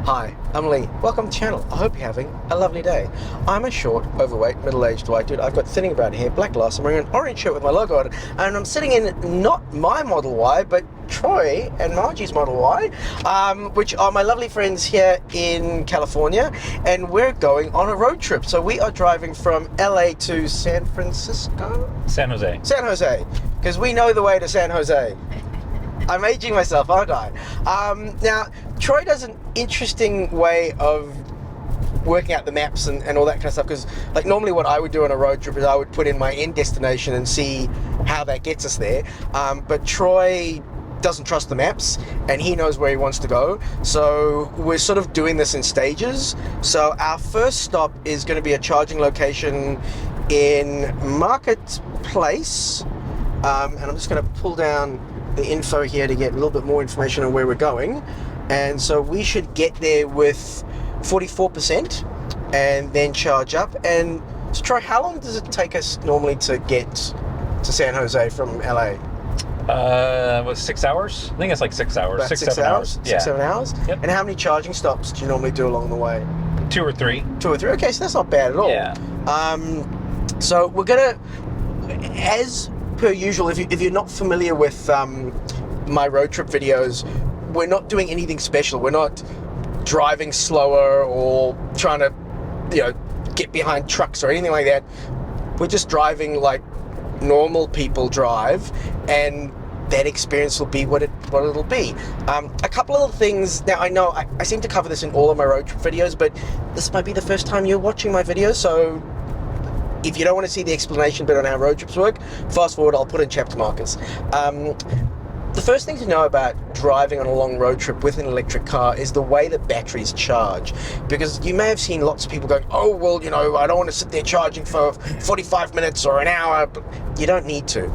Hi, I'm Lee. Welcome to the channel. I hope you're having a lovely day. I'm a short, overweight, middle-aged white dude. I've got thinning brown hair, black glasses. I'm wearing an orange shirt with my logo on it, and I'm sitting in not my Model Y, but Troy and Margie's Model Y, which are my lovely friends here in California, and we're going on a road trip. So we are driving from LA to San Francisco? San Jose. San Jose, because we know the way to San Jose. I'm aging myself, aren't I? Now, Troy does an interesting way of working out the maps and all that kind of stuff, because like normally what I would do on a road trip is I would put in my end destination and see how that gets us there. But Troy doesn't trust the maps and he knows where he wants to go. So we're sort of doing this in stages. So our first stop is going to be a charging location in Marketplace. And I'm just going to pull down the info here to get a little bit more information on where we're going. And so we should get there with 44% and then charge up. And so Troy, how long does it take us normally to get to San Jose from LA? Was 6 hours? I think it's like 6 hours. About 6 hours? Yeah. 6-7 hours? Yep. And how many charging stops do you normally do along the way? 2 or 3. 2 or 3? Okay, so that's not bad at all. Yeah. So we're gonna, as per usual, if you're not familiar with my road trip videos, we're not doing anything special. We're not driving slower or trying to, get behind trucks or anything like that. We're just driving like normal people drive, and that experience will be what it'll be. A couple of little things. Now I know I seem to cover this in all of my road trip videos, but this might be the first time you're watching my videos, so if you don't want to see the explanation bit on how road trips work, fast forward, I'll put in chapter markers. The first thing to know about driving on a long road trip with an electric car is the way that batteries charge. Because you may have seen lots of people going, oh, well, I don't want to sit there charging for 45 minutes or an hour. But you don't need to.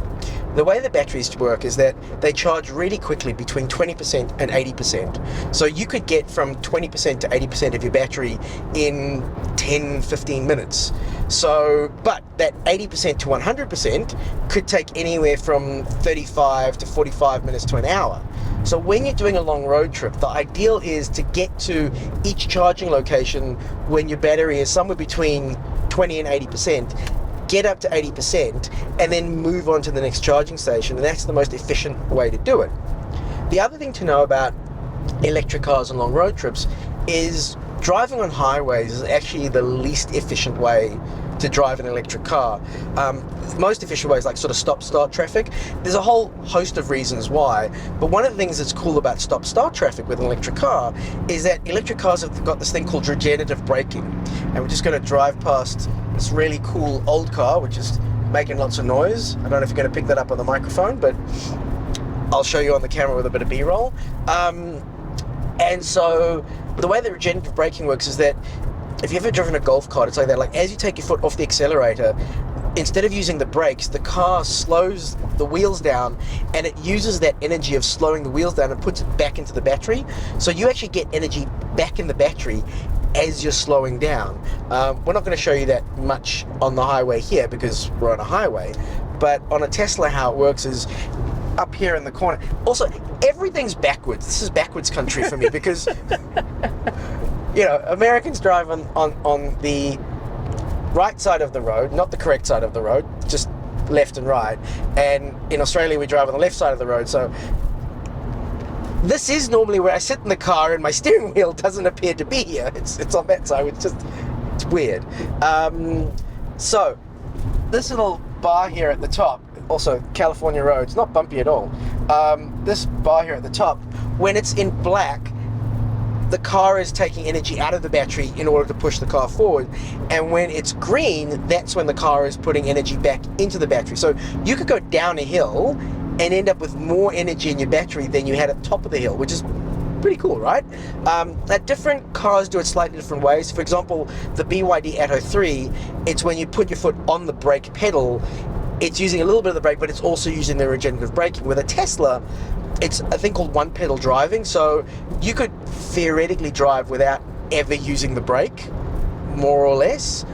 The way the batteries work is that they charge really quickly, between 20% and 80%. So you could get from 20% to 80% of your battery in 10, 15 minutes. So, but that 80% to 100% could take anywhere from 35 to 45 minutes to an hour. So when you're doing a long road trip, the ideal is to get to each charging location when your battery is somewhere between 20 and 80%, get up to 80%, and then move on to the next charging station. And that's the most efficient way to do it. The other thing to know about electric cars and long road trips is driving on highways is actually the least efficient way to drive an electric car. Most efficient way is like sort of stop-start traffic. There's a whole host of reasons why, but one of the things that's cool about stop-start traffic with an electric car is that electric cars have got this thing called regenerative braking. And we're just going to drive past this really cool old car, which is making lots of noise. I don't know if you're going to pick that up on the microphone, but I'll show you on the camera with a bit of B-roll. And so the way that regenerative braking works is that if you've ever driven a golf cart, it's like that. Like as you take your foot off the accelerator, instead of using the brakes, the car slows the wheels down, and it uses that energy of slowing the wheels down and puts it back into the battery. So you actually get energy back in the battery as you're slowing down. We're not going to show you that much on the highway here because we're on a highway, but on a Tesla, how it works is up here in the corner. Also, everything's backwards. This is backwards country for me because Americans drive on the right side of the road, not the correct side of the road, just left and right. And in Australia, we drive on the left side of the road. So this is normally where I sit in the car and my steering wheel doesn't appear to be here. It's on that side. It's weird. So this little bar here at the top, also California roads, not bumpy at all. This bar here at the top, when it's in black, the car is taking energy out of the battery in order to push the car forward. And when it's green, that's when the car is putting energy back into the battery. So you could go down a hill and end up with more energy in your battery than you had at the top of the hill, which is pretty cool, right? Different cars do it slightly different ways. For example, the BYD Atto 3, it's when you put your foot on the brake pedal, it's using a little bit of the brake, but it's also using the regenerative braking. With a Tesla, it's a thing called one pedal driving, so you could theoretically drive without ever using the brake, more or less.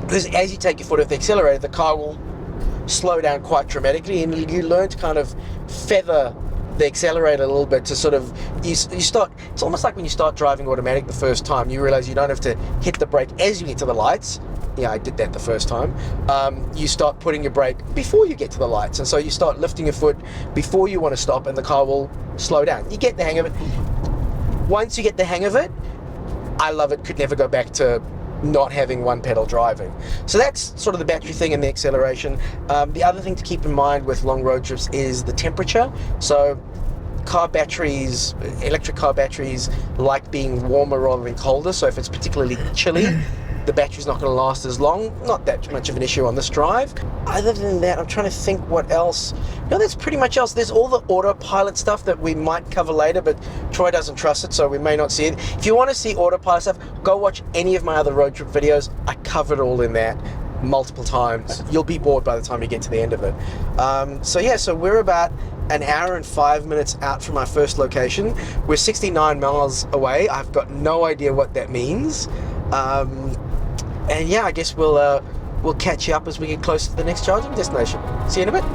Because as you take your foot off the accelerator, the car will slow down quite dramatically, and you learn to kind of feather the accelerator a little bit to sort of, you start, it's almost like when you start driving automatic the first time, you realize you don't have to hit the brake as you get to the lights. Yeah, I did that the first time. You start putting your brake before you get to the lights, and so you start lifting your foot before you want to stop, and the car will slow down. You get the hang of it. Once you get the hang of it, I love it. Could never go back to not having one pedal driving. So that's sort of the battery thing and the acceleration. The other thing to keep in mind with long road trips is the temperature. So car batteries, electric car batteries, like being warmer rather than colder. So if it's particularly chilly, the battery's not going to last as long. Not that much of an issue on this drive. Other than that, I'm trying to think what else. No, that's pretty much else. There's all the autopilot stuff that we might cover later, but Troy doesn't trust it, so we may not see it. If you want to see autopilot stuff, go watch any of my other road trip videos. I covered all in that multiple times. You'll be bored by the time you get to the end of it. So we're about an hour and 5 minutes out from our first location. We're 69 miles away. I've got no idea what that means. And yeah, I guess we'll catch you up as we get closer to the next charging destination. See you in a bit.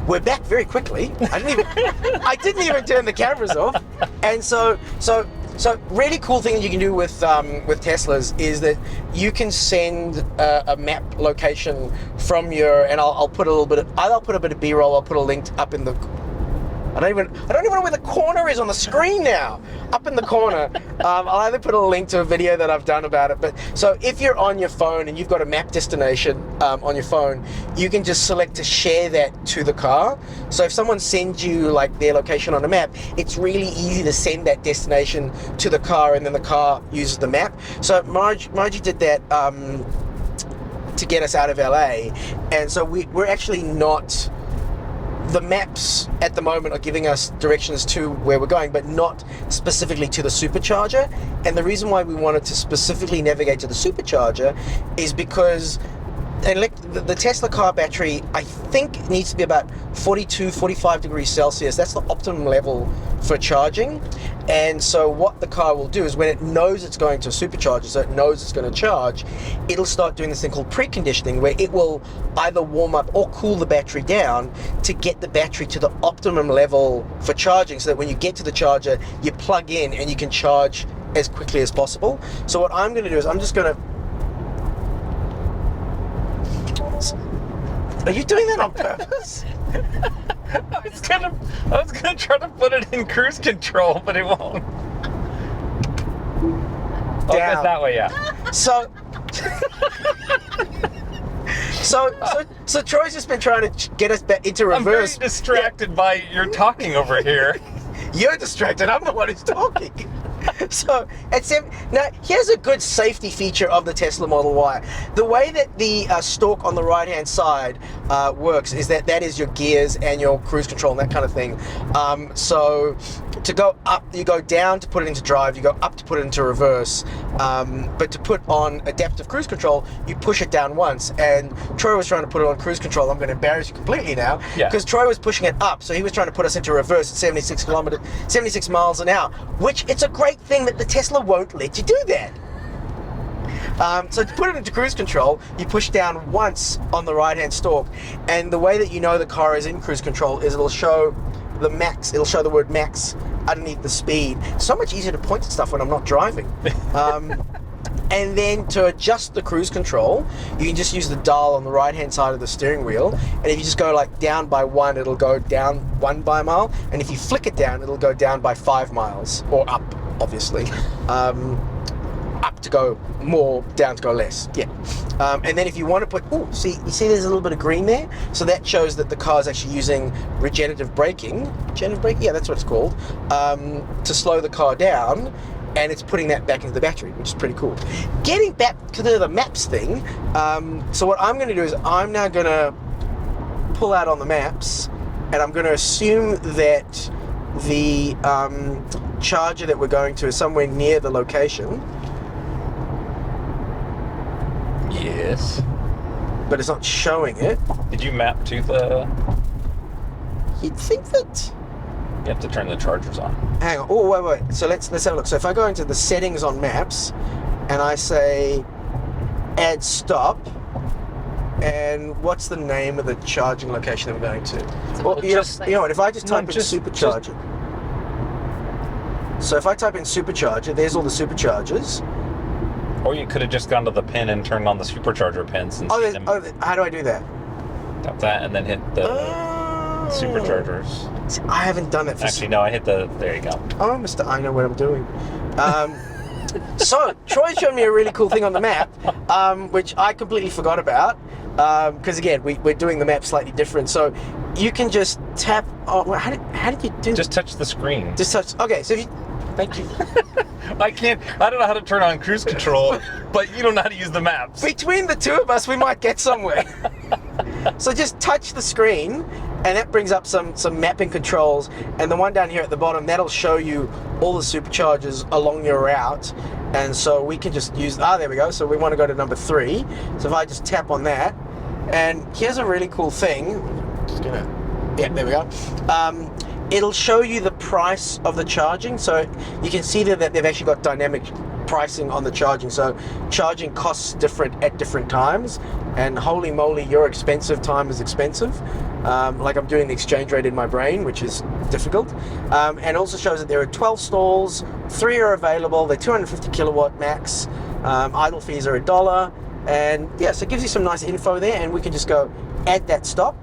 We're back very quickly. I didn't even turn the cameras off. And so really cool thing that you can do with Teslas is that you can send a map location from your, and I'll put a little bit of, I'll put a bit of B-roll. I'll put a link up in the, I don't even know where the corner is on the screen now. Up in the corner. I'll either put a link to a video that I've done about it. But so if you're on your phone and you've got a map destination on your phone, you can just select to share that to the car. So if someone sends you like their location on a map, it's really easy to send that destination to the car, and then the car uses the map. So Margie did that to get us out of LA, and so we're actually not. The maps at the moment are giving us directions to where we're going, but not specifically to the supercharger. And the reason why we wanted to specifically navigate to the supercharger is because the Tesla car battery, I think, needs to be about 42, 45 degrees Celsius. That's the optimum level for charging. And so what the car will do is when it knows it's going to a supercharger, so it knows it's going to charge, it'll start doing this thing called preconditioning, where it will either warm up or cool the battery down to get the battery to the optimum level for charging, so that when you get to the charger, you plug in and you can charge as quickly as possible. So what I'm going to do is I'm just going to... Are you doing that on purpose? I was gonna try to put it in cruise control, but it won't. Oh, Down. that way, yeah. So Troy's just been trying to get us back into reverse. I'm very distracted by your talking over here. You're distracted. I'm the one who's talking. So now here's a good safety feature of the Tesla Model Y. The way that the stalk on the right hand side works is that is your gears and your cruise control and that kind of thing. So to go up, you go down to put it into drive, you go up to put it into reverse, but to put on adaptive cruise control, you push it down once. And Troy was trying to put it on cruise control. I'm going to embarrass you completely now, because Troy was pushing it up, so he was trying to put us into reverse at 76 miles an hour, which it's a great thing that the Tesla won't let you do that. So to put it into cruise control, you push down once on the right hand stalk, and the way that you know the car is in cruise control is it'll show the max, it'll show the word max underneath the speed. So much easier to point at stuff when I'm not driving. And then to adjust the cruise control, you can just use the dial on the right hand side of the steering wheel, and if you just go like down by 1, it'll go down 1 by a mile, and if you flick it down, it'll go down by 5 miles, or up obviously. Up to go more, down to go less. Yeah. And then if you want to put, you see there's a little bit of green there? So that shows that the car is actually using regenerative braking. Regenerative braking? Yeah, that's what it's called. To slow the car down, and it's putting that back into the battery, which is pretty cool. Getting back to the maps thing, so what I'm going to do is I'm now going to pull out on the maps, and I'm going to assume that the charger that we're going to is somewhere near the location, Yes. but it's not showing it. Did you map to the... You'd think that... You have to turn the chargers on. Hang on. Oh, wait. So let's have a look. So if I go into the settings on maps and I say add stop, and what's the name of the charging location that we're going to? Well, you know what? If I just type in supercharger. So if I type in supercharger, there's all the superchargers. Or you could have just gone to the pin and turned on the supercharger pins and seen them. How do I do that? Tap that and then hit the superchargers. See, I haven't done that for... Actually, no, I hit the... There you go. Oh, Mr. I know what I'm doing. So, Troy showed me a really cool thing on the map, which I completely forgot about. Because again, we're doing the map slightly different. So, you can just tap... Oh, how did you do... Just touch the screen. Just touch... Okay, so if you... Thank you. I don't know how to turn on cruise control, but you don't know how to use the maps. Between the two of us, we might get somewhere. So just touch the screen, and that brings up some mapping controls, and the one down here at the bottom, that'll show you all the superchargers along your route, and so we can just use... there we go. So we want to go to number 3. So if I just tap on that, and here's a really cool thing. Just gonna... Yeah, there we go. It'll show you the price of the charging, so you can see that they've actually got dynamic pricing on the charging. So charging costs different at different times, and holy moly, your expensive time is expensive. Like I'm doing the exchange rate in my brain, which is difficult. And also shows that there are 12 stalls, 3 are available, they're 250 kilowatt max, idle fees are $1, and yeah, so it gives you some nice info there, and we can just go add that stop.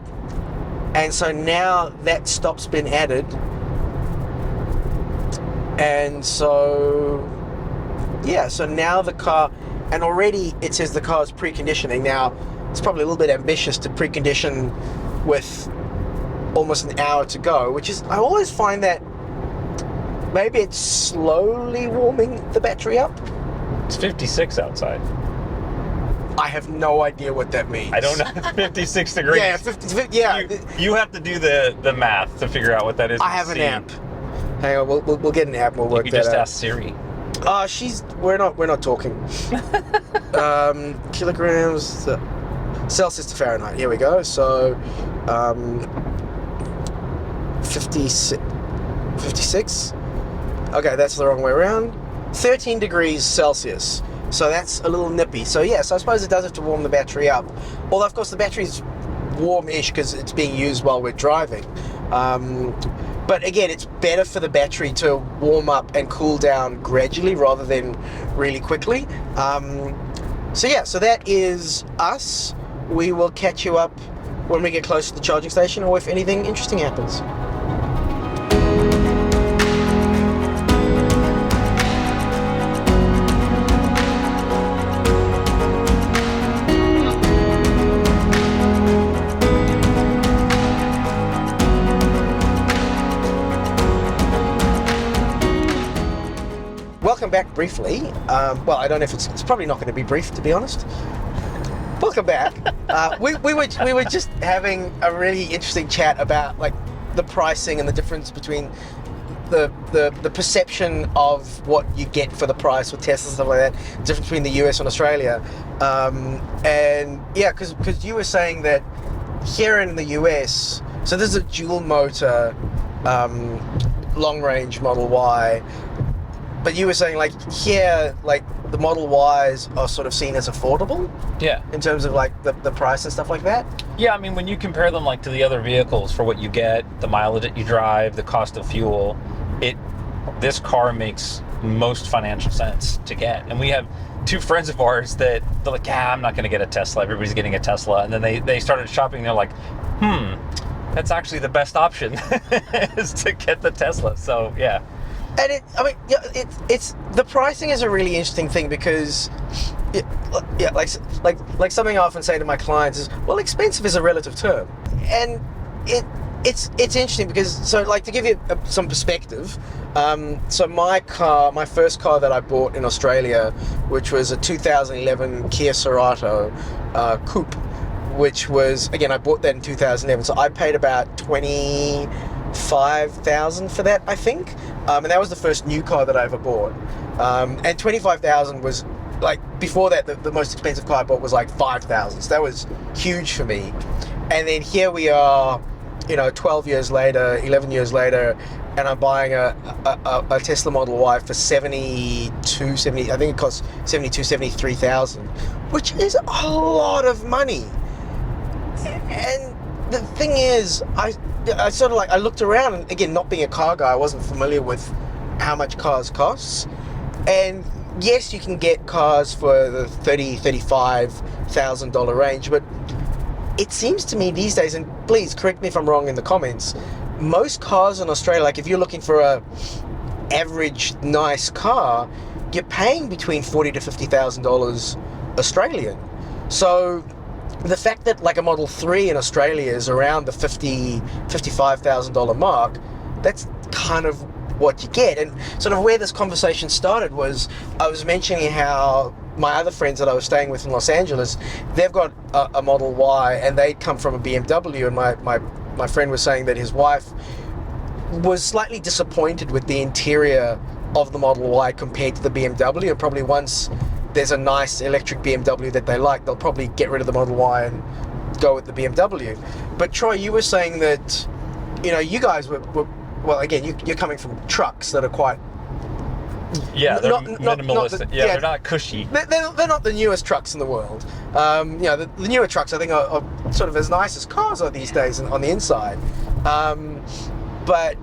And so now that stop's been added, and so yeah, so now the car, and already it says the car is preconditioning. Now it's probably a little bit ambitious to precondition with almost an hour to go, which is, I always find that maybe it's slowly warming the battery up. It's 56 outside. I have no idea what that means. I don't know. 56 degrees. Yeah, 50, yeah. You have to do the math to figure out what that is. I have an app. Hang on, we'll get an app and we'll work that out. You just ask Siri. We're not talking. Kilograms, Celsius to Fahrenheit. Here we go. So, 56. Okay, that's the wrong way around. 13 degrees Celsius. So that's a little nippy. So yes, I suppose it does have to warm the battery up. Although of course the battery's warm-ish because it's being used while we're driving. But again, it's better for the battery to warm up and cool down gradually rather than really quickly. So yeah, so that is us. We will catch you up when we get close to the charging station, or if anything interesting happens. Welcome back briefly. Well, I don't know if it's probably not going to be brief, to be honest. Welcome back. We were just having a really interesting chat about like the pricing and the difference between the perception of what you get for the price with Tesla and stuff like that. The difference between the US and Australia. And yeah, because you were saying that here in the US, so this is a dual motor long range Model Y. But you were saying, like, here, like, the Model Ys are sort of seen as affordable? Yeah. In terms of, like, the price and stuff like that? Yeah, I mean, when you compare them, like, to the other vehicles for what you get, the mileage that you drive, the cost of fuel, this car makes most financial sense to get. And we have 2 friends of ours that they're like, I'm not going to get a Tesla. Everybody's getting a Tesla. And then they started shopping, and they're like, that's actually the best option is to get the Tesla. So, yeah. And it's the pricing is a really interesting thing because, like something I often say to my clients is, well, expensive is a relative term, and it's interesting because, so like to give you some perspective, so my first car that I bought in Australia, which was a 2011 Kia Cerato Coupe, which was, again, I bought that in 2011, so I paid about $25,000 for that, I think. And that was the first new car that I ever bought. And $25,000 was like, before that, the most expensive car I bought was like $5,000. So that was huge for me. And then here we are, 12 years later, 11 years later, and I'm buying a Tesla Model Y for I think it costs 73,000, which is a lot of money. And the thing is, I sort of I looked around, and again, not being a car guy, I wasn't familiar with how much cars cost. And yes, you can get cars for the $35,000 range, but it seems to me these days, and please correct me if I'm wrong in the comments, most cars in Australia, like if you're looking for a average nice car, you're paying between $40,000 to $50,000 Australian. So the fact that like a Model 3 in Australia is around the $55,000 mark, that's kind of what you get. And sort of where this conversation started was, I was mentioning how my other friends that I was staying with in Los Angeles, they've got a Model Y, and they'd come from a BMW, and my friend was saying that his wife was slightly disappointed with the interior of the Model Y compared to the BMW, and probably once there's a nice electric BMW that they like, they'll probably get rid of the Model Y and go with the BMW. But Troy, you were saying that, you guys were well, again, you're coming from trucks that are quite... Yeah, they're minimalistic. They're not cushy. They're not the newest trucks in the world. The newer trucks, I think, are sort of as nice as cars are these days on the inside. But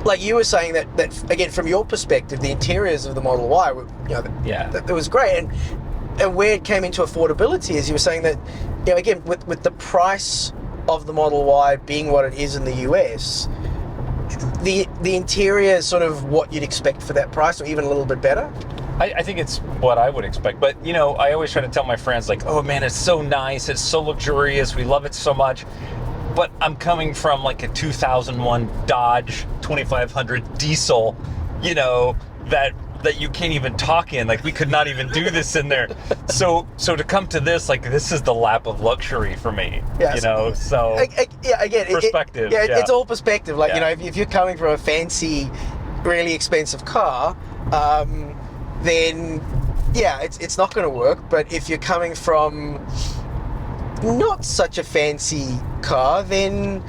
like you were saying that again, from your perspective, the interiors of the Model Y were, it was great. And where it came into affordability is you were saying that, again, with the price of the Model Y being what it is in the US, the interior is sort of what you'd expect for that price, or even a little bit better. I think it's what I would expect. But, I always try to tell my friends, like, oh man, it's so nice, it's so luxurious, we love it so much. But I'm coming from like a 2001 Dodge 2500 diesel, that you can't even talk in. Like, we could not even do this in there. So to come to this, like, this is the lap of luxury for me. Yes. So again, perspective. It's all perspective. Like, if you're coming from a fancy, really expensive car, then it's not going to work. But if you're coming from not such a fancy car, then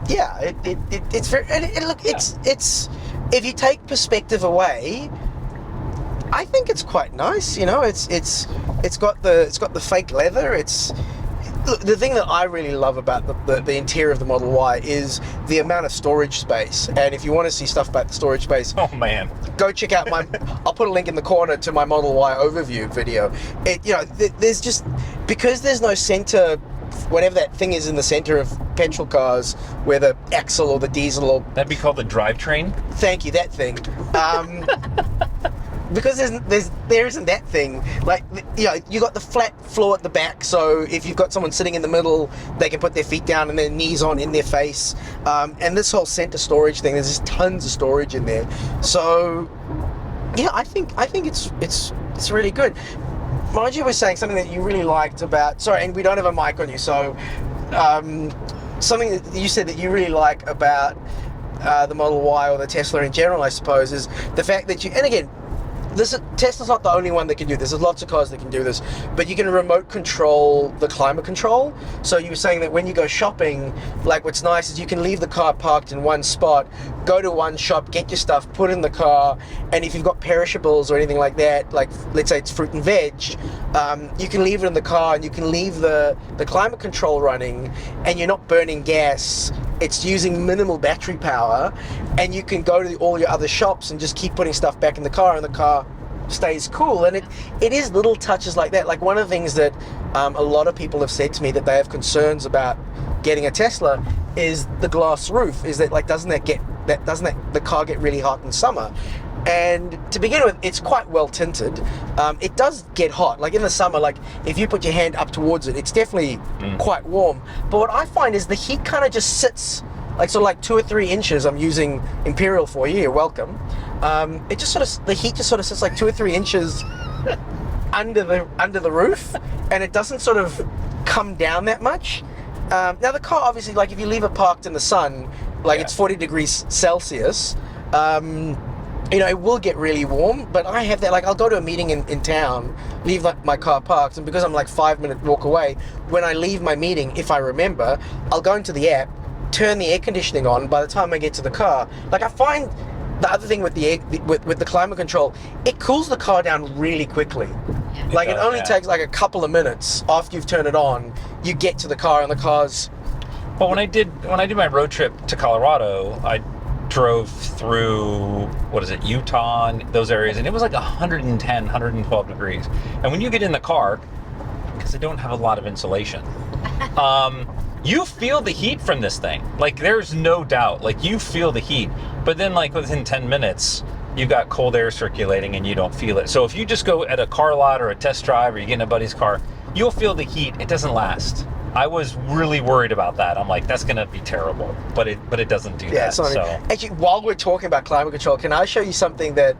it's very, it's if you take perspective away, I think it's quite nice. It's got the fake leather. Look, the thing that I really love about the interior of the Model Y is the amount of storage space. And if you want to see stuff about the storage space, oh man, go check out I'll put a link in the corner to my Model Y overview video. There's just, because there's no center, whatever that thing is in the center of petrol cars, where the axle or the diesel, or that'd be called the drivetrain. Thank you, that thing. Because there isn't that thing. Like, you got the flat floor at the back, so if you've got someone sitting in the middle, they can put their feet down and their knees on in their face. And this whole center storage thing, there's just tons of storage in there. So I think it's really good. Margie was saying something that you really liked about, sorry, and we don't have a mic on you, so something that you said that you really like about the Model Y, or the Tesla in general, I suppose, is the fact that and again, Tesla's not the only one that can do this. There's lots of cars that can do this, but you can remote control the climate control. So you were saying that when you go shopping, like, what's nice is you can leave the car parked in one spot, go to one shop, get your stuff, put in the car, and if you've got perishables or anything like that, like let's say it's fruit and veg, you can leave it in the car, and you can leave the climate control running, and you're not burning gas. It's using minimal battery power, and you can go to all your other shops and just keep putting stuff back in the car, and the car stays cool. And it is little touches like that. Like, one of the things that a lot of people have said to me that they have concerns about getting a Tesla is the glass roof. Is that, like, doesn't the car get really hot in summer? And to begin with, it's quite well tinted. It does get hot. Like in the summer, like if you put your hand up towards it, it's definitely quite warm. But what I find is the heat kind of just sits like, so like 2 or 3 inches. I'm using Imperial for you. You're welcome. It just sort of, the heat just sort of sits like 2 or 3 inches under the roof, and it doesn't sort of come down that much. Now the car, obviously, like if you leave it parked in the sun, like it's 40 degrees Celsius, you know, it will get really warm. But I have that, like I'll go to a meeting in town, leave my car parked, and because I'm like 5-minute walk away, when I leave my meeting, if I remember, I'll go into the app, turn the air conditioning on. By the time I get to the car, like I find the other thing with the with the climate control, it cools the car down really quickly. Yeah. Like it only takes like a couple of minutes after you've turned it on, you get to the car and the car's. But when I did my road trip to Colorado, I drove through, what is it, Utah and those areas, and it was like 110, 112 degrees. And when you get in the car, because I don't have a lot of insulation, you feel the heat from this thing. Like there's no doubt, like you feel the heat. But then like within 10 minutes, you've got cold air circulating and you don't feel it. So if you just go at a car lot or a test drive or you get in a buddy's car, you'll feel the heat. It doesn't last. I was really worried about that. I'm like, that's going to be terrible, but it doesn't do that. So actually, while we're talking about climate control, can I show you something that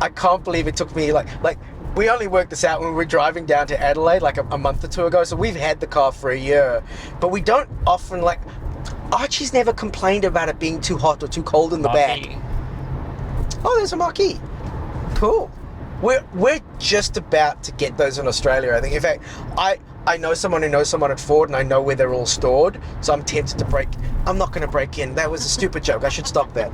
I can't believe it took me like we only worked this out when we were driving down to Adelaide like a month or two ago. So we've had the car for a year, but we don't often like. Archie's never complained about it being too hot or too cold in the back. Oh, there's a marquee. Cool. We're just about to get those in Australia, I think. In fact, I know someone who knows someone at Ford, and I know where they're all stored, so I'm tempted to break. I'm not going to break in. That was a stupid joke. I should stop that.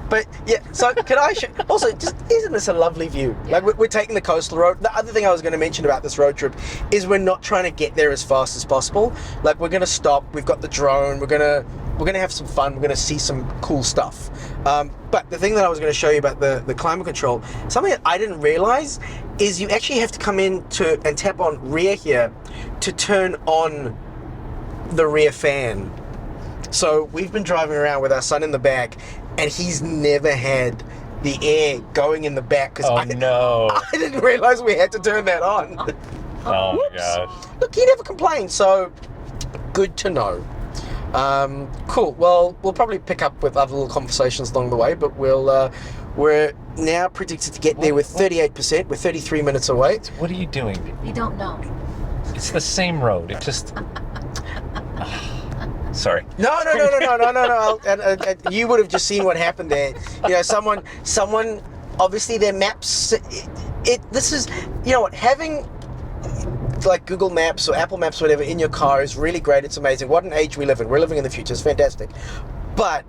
But yeah, so can I also, just isn't this a lovely view? Like we're taking the coastal road. The other thing I was going to mention about this road trip is we're not trying to get there as fast as possible. Like we're going to stop. We've got the drone. We're gonna have some fun. We're gonna see some cool stuff. But the thing that I was going to show you about the climate control, something that I didn't realize is you actually have to come in and tap on rear here to turn on the rear fan. So we've been driving around with our son in the back, and he's never had the air going in the back because I didn't realize we had to turn that on. Oh my gosh. Look, he never complained, so good to know. Cool. Well, we'll probably pick up with other little conversations along the way, but we're now predicted to get there with 38%. We're 33 minutes away. What are you doing? We don't know. It's the same road. It just... Sorry. No. And you would have just seen what happened there. You know, someone, obviously their maps, this is, you know what, having like Google Maps or Apple Maps or whatever in your car is really great. It's amazing. What an age we live in. We're living in the future. It's fantastic. But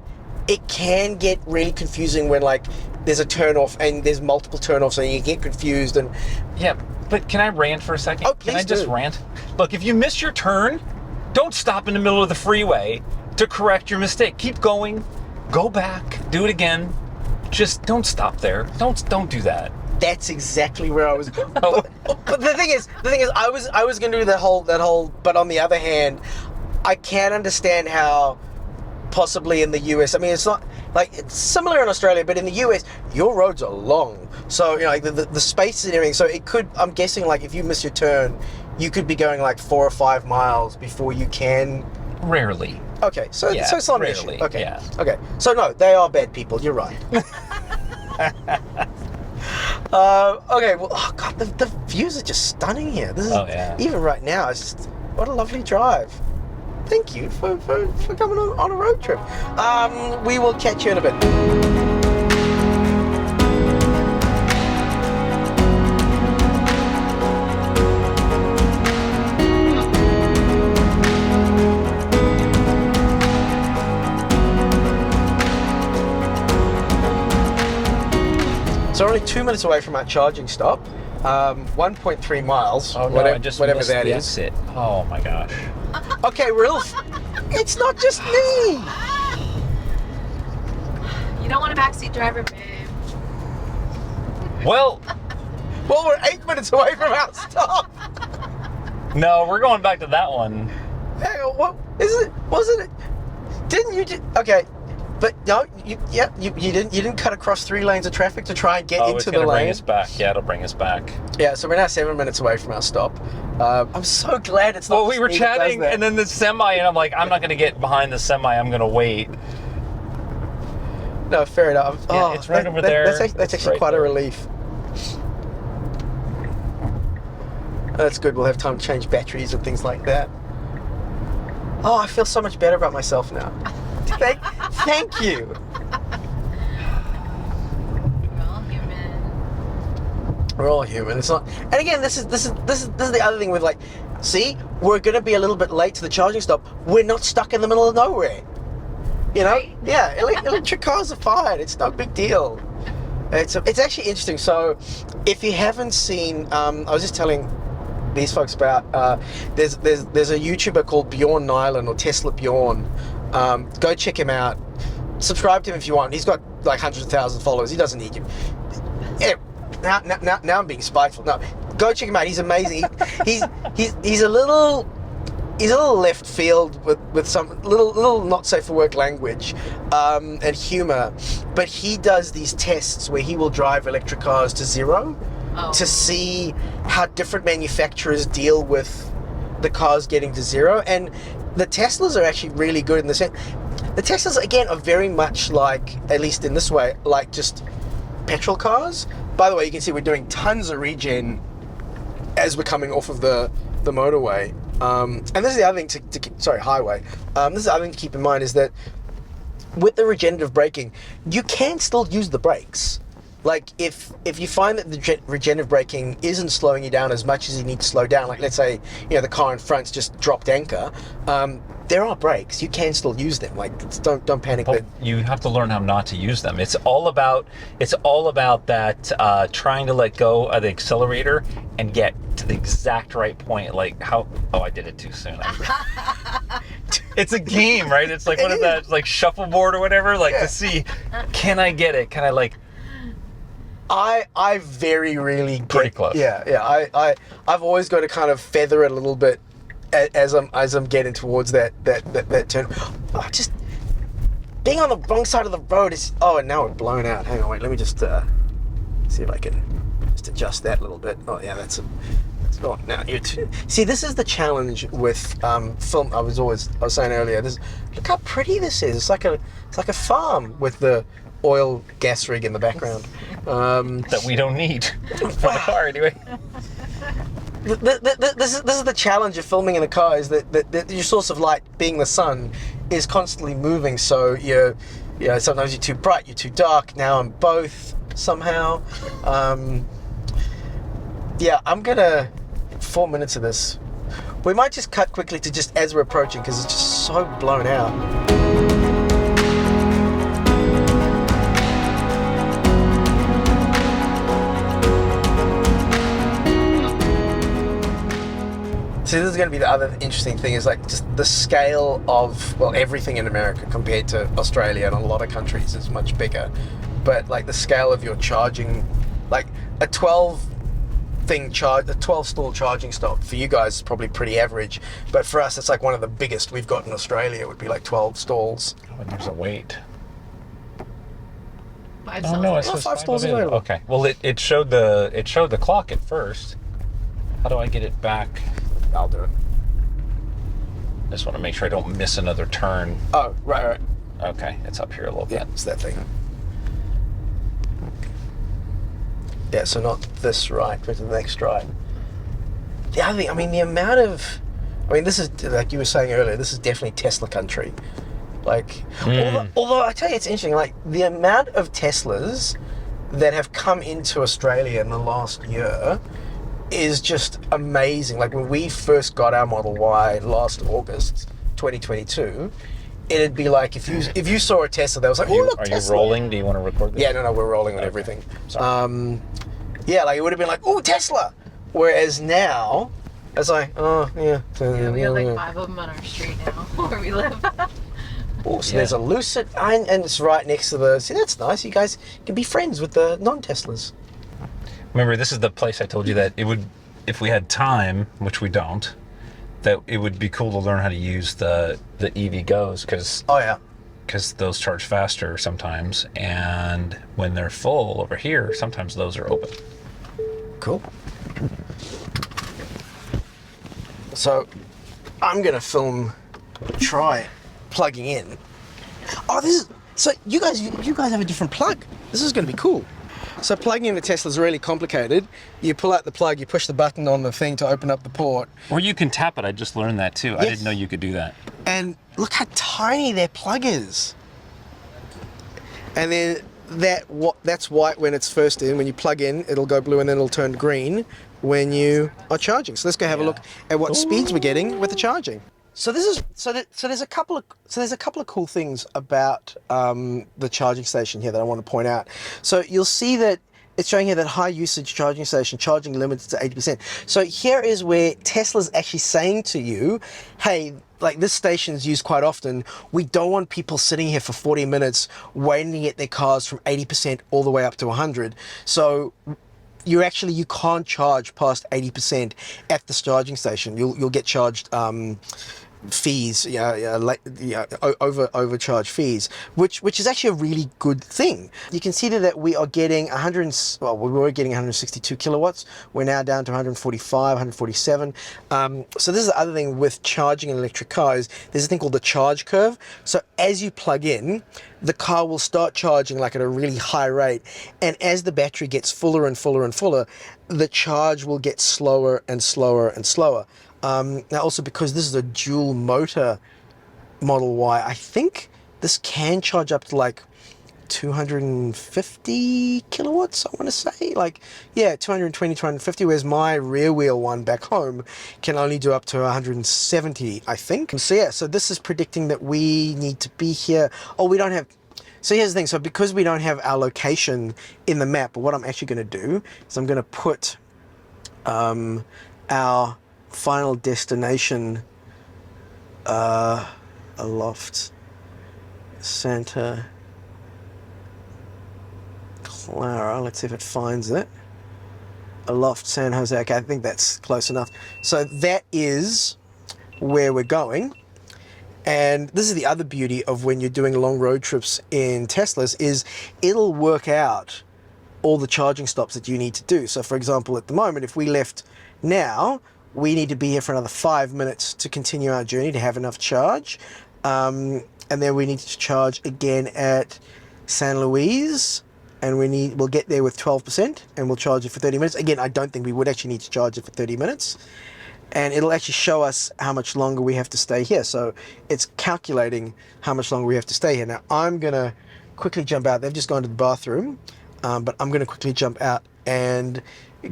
it can get really confusing when like there's a turnoff and there's multiple turnoffs and you get confused and... Yeah, but can I rant for a second? Oh, please Can I just rant? Look, if you miss your turn, don't stop in the middle of the freeway to correct your mistake. Keep going. Go back. Do it again. Just don't stop there. Don't do that. That's exactly where I was. But the thing is, I was going to do that whole. But on the other hand, I can't understand how possibly in the US. I mean, it's not like it's similar in Australia, but in the US, your roads are long. So you know, like the spaces and everything. So it could. I'm guessing like if you miss your turn, you could be going like 4 or 5 miles before you can. Rarely. Okay, so it's not an issue. Rarely, Okay, yeah. Okay. So no, they are bad people. You're right. Okay, well, oh god, the views are just stunning here. This is even right now. It's just what a lovely drive. Thank you for coming on a road trip. We will catch you in a bit. So we're only 2 minutes away from our charging stop. 1.3 miles. Oh no, whatever, I just whatever missed that the is. exit. Oh my gosh. Okay, Rilf. It's not just me. You don't want a backseat driver, babe. Well, we're 8 minutes away from our stop. no, we're going back to that one. Hang on, what is it? Wasn't it? Didn't you just okay? But no, you didn't cut across 3 lanes of traffic to try and get into the lane. Bring us back. Yeah, it'll bring us back. Yeah, so we're now 7 minutes away from our stop. I'm so glad it's not. Well, we were chatting, and then the semi, and I'm like, I'm not going to get behind the semi. I'm going to wait. No, fair enough. Yeah, it's right over there. That's actually quite a relief. That's good. We'll have time to change batteries and things like that. Oh, I feel so much better about myself now. Thank you. We're all human. We're all human. It's not. And again, this is the other thing with like, see, we're gonna be a little bit late to the charging stop. We're not stuck in the middle of nowhere. You know? Right. Yeah. Electric cars are fine. It's no big deal. It's actually interesting. So, if you haven't seen, I was just telling these folks about there's a YouTuber called Bjorn Nyland or Tesla Bjorn. Go check him out. Subscribe to him if you want. He's got like hundreds of thousands of followers. He doesn't need you. Anyway, now I'm being spiteful. No, go check him out. He's amazing. He's a little left field with some little not safe for work language and humor, but he does these tests where he will drive electric cars to zero. To see how different manufacturers deal with the cars getting to zero. And the Teslas are actually really good in the sense. The Teslas, again, are very much like, at least in this way, like just petrol cars. By the way, you can see we're doing tons of regen as we're coming off of the motorway. And this is the other thing highway. This is the other thing to keep in mind is that with the regenerative braking, you can still use the brakes. Like if you find that the regenerative braking isn't slowing you down as much as you need to slow down, like let's say the car in front's just dropped anchor, there are brakes. You can still use them. Like don't panic. But you have to learn how not to use them. It's all about that trying to let go of the accelerator and get to the exact right point. Like I did it too soon. It's a game, right? It's like what is that? Like shuffleboard or whatever. Like to see, can I get it? Can I like? I very rarely get pretty close. Yeah. I've always got to kind of feather it a little bit as I'm getting towards that turn. Oh, just being on the wrong side of the road is. Oh, and now we're blown out. Hang on, wait. Let me just see if I can just adjust that a little bit. Oh yeah, that's not now. See, this is the challenge with film. I was saying earlier. Look how pretty this is. It's like a farm with the oil gas rig in the background that we don't need for the car anyway. This is the challenge of filming in a car is that your source of light, being the sun, is constantly moving. So sometimes you're too bright, you're too dark. Now I'm both somehow. I'm gonna 4 minutes of this. We might just cut quickly to just as we're approaching because it's just so blown out. So this is going to be the other interesting thing is like just the scale of everything in America compared to Australia and a lot of countries is much bigger, but like the scale of your charging, like a 12 stall charging stop for you guys is probably pretty average, but for us it's like one of the biggest we've got in Australia. It would be like 12 stalls. Oh, and there's a wait. 5 Oh no, it stalls. says 5 stalls available. Okay, well it showed the clock at first. How do I get it back? I'll do it. I just want to make sure I don't miss another turn. Oh, right. Okay, it's up here a little bit. Yeah, it's that thing. Yeah, so not this right, but the next right. The other thing, the amount of... this is, like you were saying earlier, this is definitely Tesla country. Like, although I tell you, it's interesting, like, the amount of Teslas that have come into Australia in the last year is just amazing. Like, when we first got our Model Y last August, 2022, it'd be like if you saw a Tesla that was like, oh, look, Tesla. You rolling? Do you want to record this? Yeah, no, we're rolling on everything. Sorry. Like it would have been like, oh, Tesla. Whereas now, it's like, oh, yeah. Yeah, we have like 5 of them on our street now where we live. Oh, so there's a Lucid, and it's right next to the. See, that's nice. You guys can be friends with the non-Teslas. Remember, this is the place I told you that it would, if we had time, which we don't, that it would be cool to learn how to use the EV Go's because those charge faster sometimes, and when they're full over here, sometimes those are open. Cool. So I'm gonna try plugging in. Oh, so you guys have a different plug. This is gonna be cool. So plugging in the Tesla is really complicated. You pull out the plug, you push the button on the thing to open up the port. Or you can tap it. I just learned that too. Yes. I didn't know you could do that. And look how tiny their plug is. And then that's white when it's first in. When you plug in, it'll go blue and then it'll turn green when you are charging. So let's go have a look at what speeds we're getting with the charging. So this is so there's a couple of cool things about the charging station here that I want to point out. So you'll see that it's showing here that high usage charging station, charging limited to 80%. So here is where Tesla's actually saying to you, hey, like this station is used quite often. We don't want people sitting here for 40 minutes waiting to get their cars from 80% all the way up to 100. So you can't charge past 80% at this charging station. You'll get charged fees, overcharge fees, which is actually a really good thing. You can see that we are getting we were getting 162 kilowatts. We're now down to 145, 147. So this is the other thing with charging an electric car is there's a thing called the charge curve. So as you plug in, the car will start charging like at a really high rate, and as the battery gets fuller and fuller and fuller, the charge will get slower and slower and slower. Now also because this is a dual motor Model Y, I think this can charge up to like 250 kilowatts, I want to say. 220, 250, whereas my rear wheel one back home can only do up to 170, I think. So this is predicting that we need to be here. So here's the thing. So because we don't have our location in the map, what I'm actually going to do is I'm going to put our final destination aloft Santa Clara. Let's see if it finds it. Aloft San Jose. Okay, I think that's close enough. So that is where we're going. And this is the other beauty of when you're doing long road trips in Teslas is it'll work out all the charging stops that you need to do. So for example, at the moment, if we left now, we need to be here for another 5 minutes to continue our journey to have enough charge. And then we need to charge again at San Luis, and we'll get there with 12%, and we'll charge it for 30 minutes. Again, I don't think we would actually need to charge it for 30 minutes. And it'll actually show us how much longer we have to stay here. So it's calculating how much longer we have to stay here. Now, I'm going to quickly jump out. They've just gone to the bathroom, but I'm going to quickly jump out and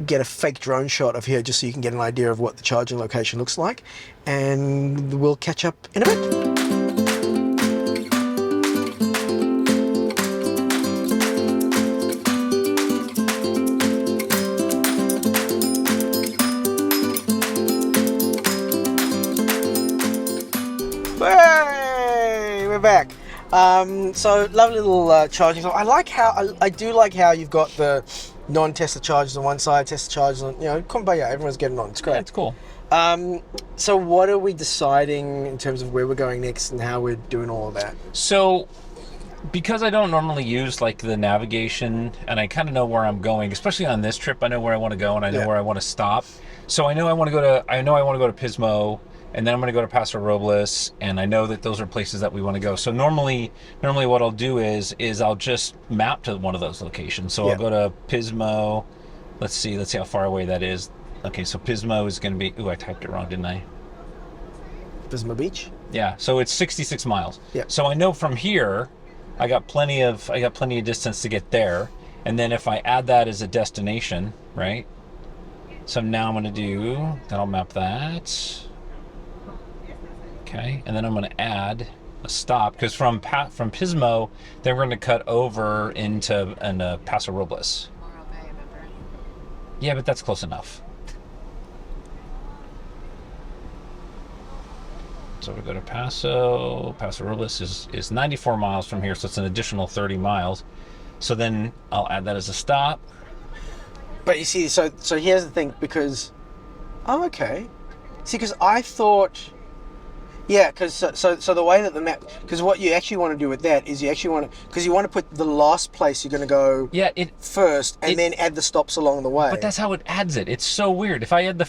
get a fake drone shot of here just so you can get an idea of what the charging location looks like. And we'll catch up in a bit. Hey, we're back. So lovely little charging. So I do like how you've got the non-Tesla chargers on one side, Tesla chargers on, kumbaya, everyone's getting on. It's great. Yeah, it's cool. So what are we deciding in terms of where we're going next and how we're doing all of that? So because I don't normally use like the navigation and I kind of know where I'm going, especially on this trip, I know where I want to go and I know where I want to stop. So I know I want to go to Pismo, and then I'm going to go to Paso Robles, and I know that those are places that we want to go. So normally what I'll do is I'll just map to one of those locations. So I'll go to Pismo. Let's see how far away that is. Okay, so Pismo is going to be, I typed it wrong, didn't I? Pismo Beach? Yeah, so it's 66 miles. Yeah. So I know from here, I got plenty of distance to get there. And then if I add that as a destination, right? So now I'm going to I'll map that. Okay, and then I'm going to add a stop because from Pismo, then we're going to cut over into Paso Robles. Yeah, but that's close enough. So we go to Paso Robles is 94 miles from here, so it's an additional 30 miles. So then I'll add that as a stop. But you see, so here's the thing, because, okay. See, because I thought, because so the way that the map, because what you actually want to do with that is you want to put the last place you're going to go first, and then add the stops along the way. But that's how it adds it. It's so weird. If I added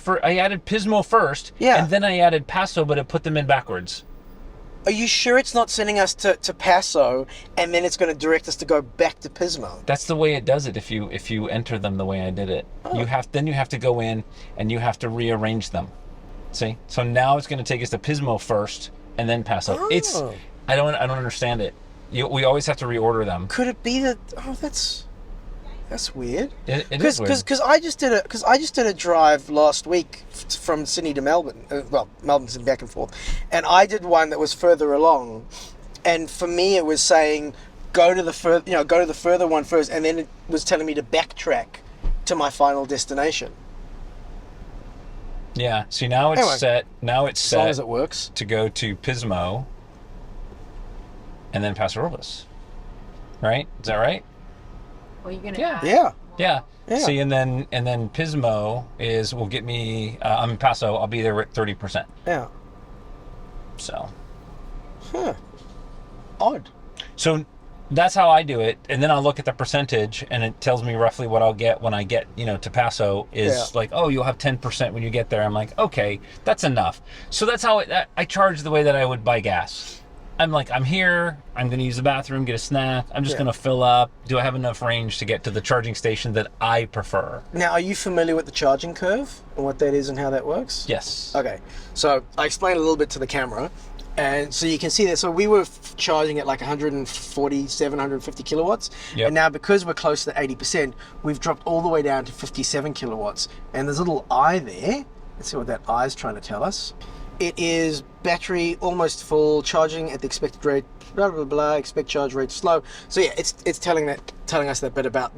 Pismo first, and then I added Paso, but it put them in backwards. Are you sure it's not sending us to Paso, and then it's going to direct us to go back to Pismo? That's the way it does it. If you enter them the way I did it, you have to go in and you have to rearrange them. See? So now it's going to take us to Pismo first, and then Paso. Oh. It's I don't understand it. We always have to reorder them. Could it be that? Oh, that's weird. It is weird. Because I just did a drive last week from Sydney to Melbourne. Well, Melbourne's back and forth, and I did one that was further along, and for me it was saying go to the further one first, and then it was telling me to backtrack to my final destination. Yeah. See, now it's Anyway, set. Now it's As long set as it works. to go to Pismo, and then Paso Robles. Right? Is that right? Well, you're gonna Yeah. add Yeah. more. Yeah. Yeah. See, and then Pismo will get me. I'm in Paso. I'll be there at 30%. Yeah. So. Huh. Odd. So that's how I do it, and then I'll look at the percentage, and it tells me roughly what I'll get when I get, to Paso. Is like, oh, you'll have 10% when you get there. I'm like, okay, that's enough. So that's how I charge the way that I would buy gas. I'm like, I'm here. I'm going to use the bathroom, get a snack. I'm just going to fill up. Do I have enough range to get to the charging station that I prefer? Now, are you familiar with the charging curve and what that is and how that works? Yes. Okay, so I explained a little bit to the camera, and so you can see that. So we were charging at like 147, 150 kilowatts, Yep. and now because we're close to 80%, we've dropped all the way down to 57 kilowatts. And there's a little eye there. Let's see what that eye is trying to tell us. It is battery almost full, charging at the expected rate, blah blah blah. Expect charge rate slow. So yeah, it's telling us that bit about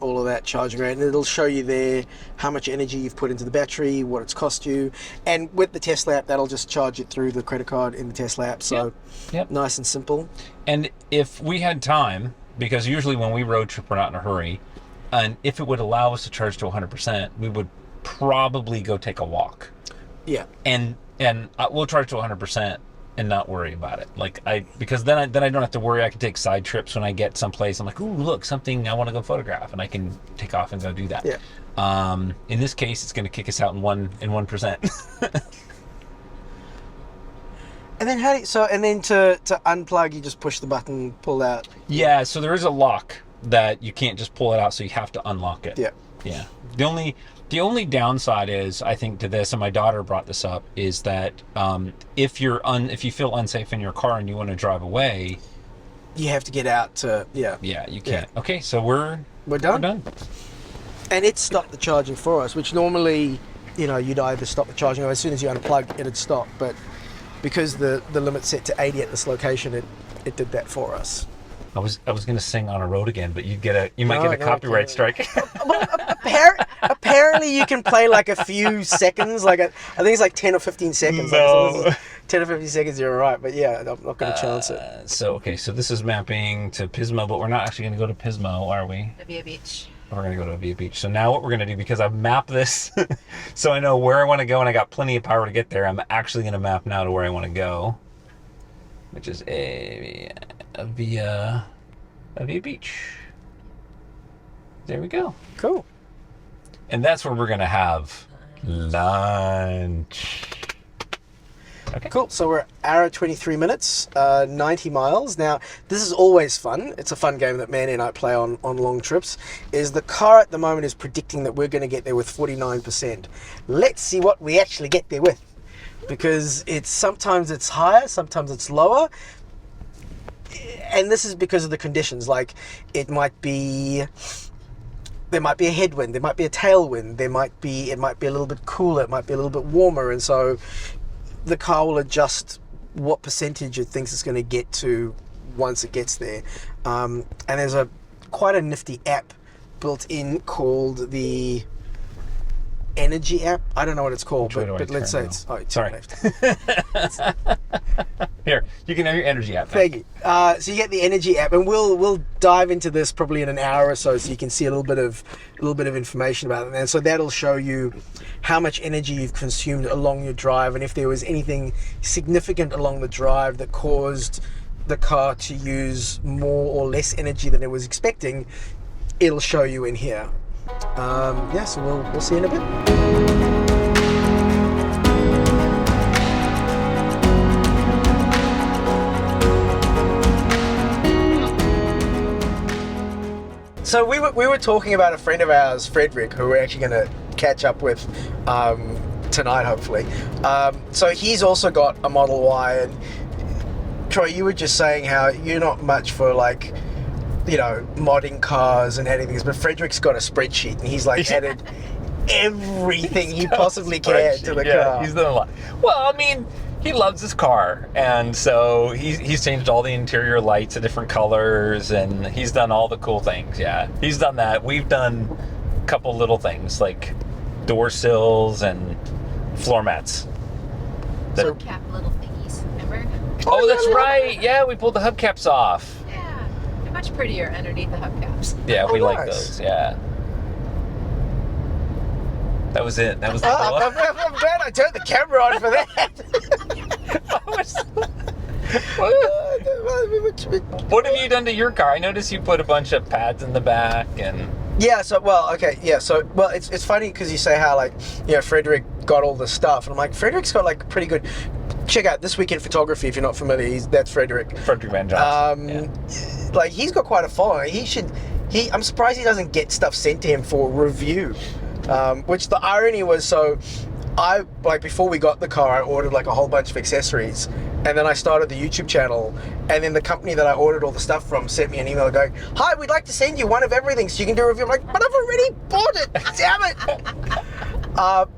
all of that charging rate, and it'll show you there how much energy you've put into the battery, what it's cost you, and with the Tesla app, that'll just charge it through the credit card in the Tesla app. So Yep. nice and simple. And if we had time, because usually when we road trip, we're not in a hurry, and if it would allow us to charge to 100%, we would probably go take a walk. Yeah. And we'll charge to 100% and not worry about it. Because then I don't have to worry. I can take side trips when I get someplace. I'm like, ooh, look, something I want to go photograph, and I can take off and go do that. Yeah. In this case, it's going to kick us out in 1%. And then to unplug, you just push the button, pull out. Yeah. So there is a lock that you can't just pull it out, so you have to unlock it. Yeah. Yeah. The only downside is, I think, to this, and my daughter brought this up, is that if you feel unsafe in your car and you want to drive away, You have to get out to yeah, you can't. Yeah. Okay, so we're done. We're done. And it stopped the charging for us, which normally, you'd either stop the charging or as soon as you unplug, it'd stop. But because the limit's set to 80 at this location, it did that for us. I was going to sing On a Road Again, but you might get a No, copyright okay. strike. Apparently you can play like a few seconds, I think it's like 10 or 15 seconds. No. Like, so 10 or 15 seconds, you're all right. But yeah, I'm not going to chance it. So this is mapping to Pismo, but we're not actually going to go to Pismo, are we? Avia Beach. We're going to go to Avia Beach. So now what we're going to do, because I've mapped this, so I know where I want to go and I got plenty of power to get there, I'm actually going to map now to where I want to go, which is Avia Beach. There we go. Cool. And that's where we're going to have lunch. Okay. Cool. So we're hour 23 minutes, 90 miles. Now, this is always fun. It's a fun game that Manny and I play on long trips. Is the car at the moment is predicting that we're going to get there with 49%. Let's see what we actually get there with. Because sometimes it's higher, sometimes it's lower. And this is because of the conditions. Like, there might be a headwind, there might be a tailwind, it might be a little bit cooler, it might be a little bit warmer, and so the car will adjust what percentage it thinks it's going to get to once it gets there. And there's quite a nifty app built in called the Energy app. I don't know what it's called, but let's say it's... Oh, sorry. Left. Here, you can have your energy app. Thank you. So you get the Energy app, and we'll dive into this probably in an hour or so you can see a little bit of information about it. And so that'll show you how much energy you've consumed along your drive, and if there was anything significant along the drive that caused the car to use more or less energy than it was expecting, it'll show you in here. So we'll see in a bit. So we were talking about a friend of ours, Frederick, who we're actually going to catch up with tonight, hopefully. So he's also got a Model Y, and Troy, you were just saying how you're not much for like, you know, modding cars and adding things, but Frederick's got a spreadsheet, and he's like added everything he possibly can to the car. He's done a lot. Well, I mean, he loves his car, and so he's changed all the interior lights to different colors, and he's done all the cool things. Yeah, he's done that. We've done a couple little things like door sills and floor mats. Hubcap little thingies, remember? Oh, that's right. Yeah, we pulled the hubcaps off. Yeah, they're much prettier underneath the hubcaps. Yeah, we like nice. those. Yeah. That was it. That was the I'm glad I turned the camera on for that. What have you done to your car? I noticed you put a bunch of pads in the back and... Yeah, so, well, okay, yeah, so, well, it's funny because you say how, like, you know, Frederick got all this stuff, and I'm like, Frederick's got, like, pretty good... Check out This Week in Photography if you're not familiar, that's Frederick. Frederick Van Johnson. Like, he's got quite a following. I'm surprised he doesn't get stuff sent to him for review. Which the irony was, so before we got the car, I ordered like a whole bunch of accessories, and then I started the YouTube channel, and then the company that I ordered all the stuff from sent me an email going, "Hi, we'd like to send you one of everything so you can do a review." I'm like, but I've already bought it, damn it.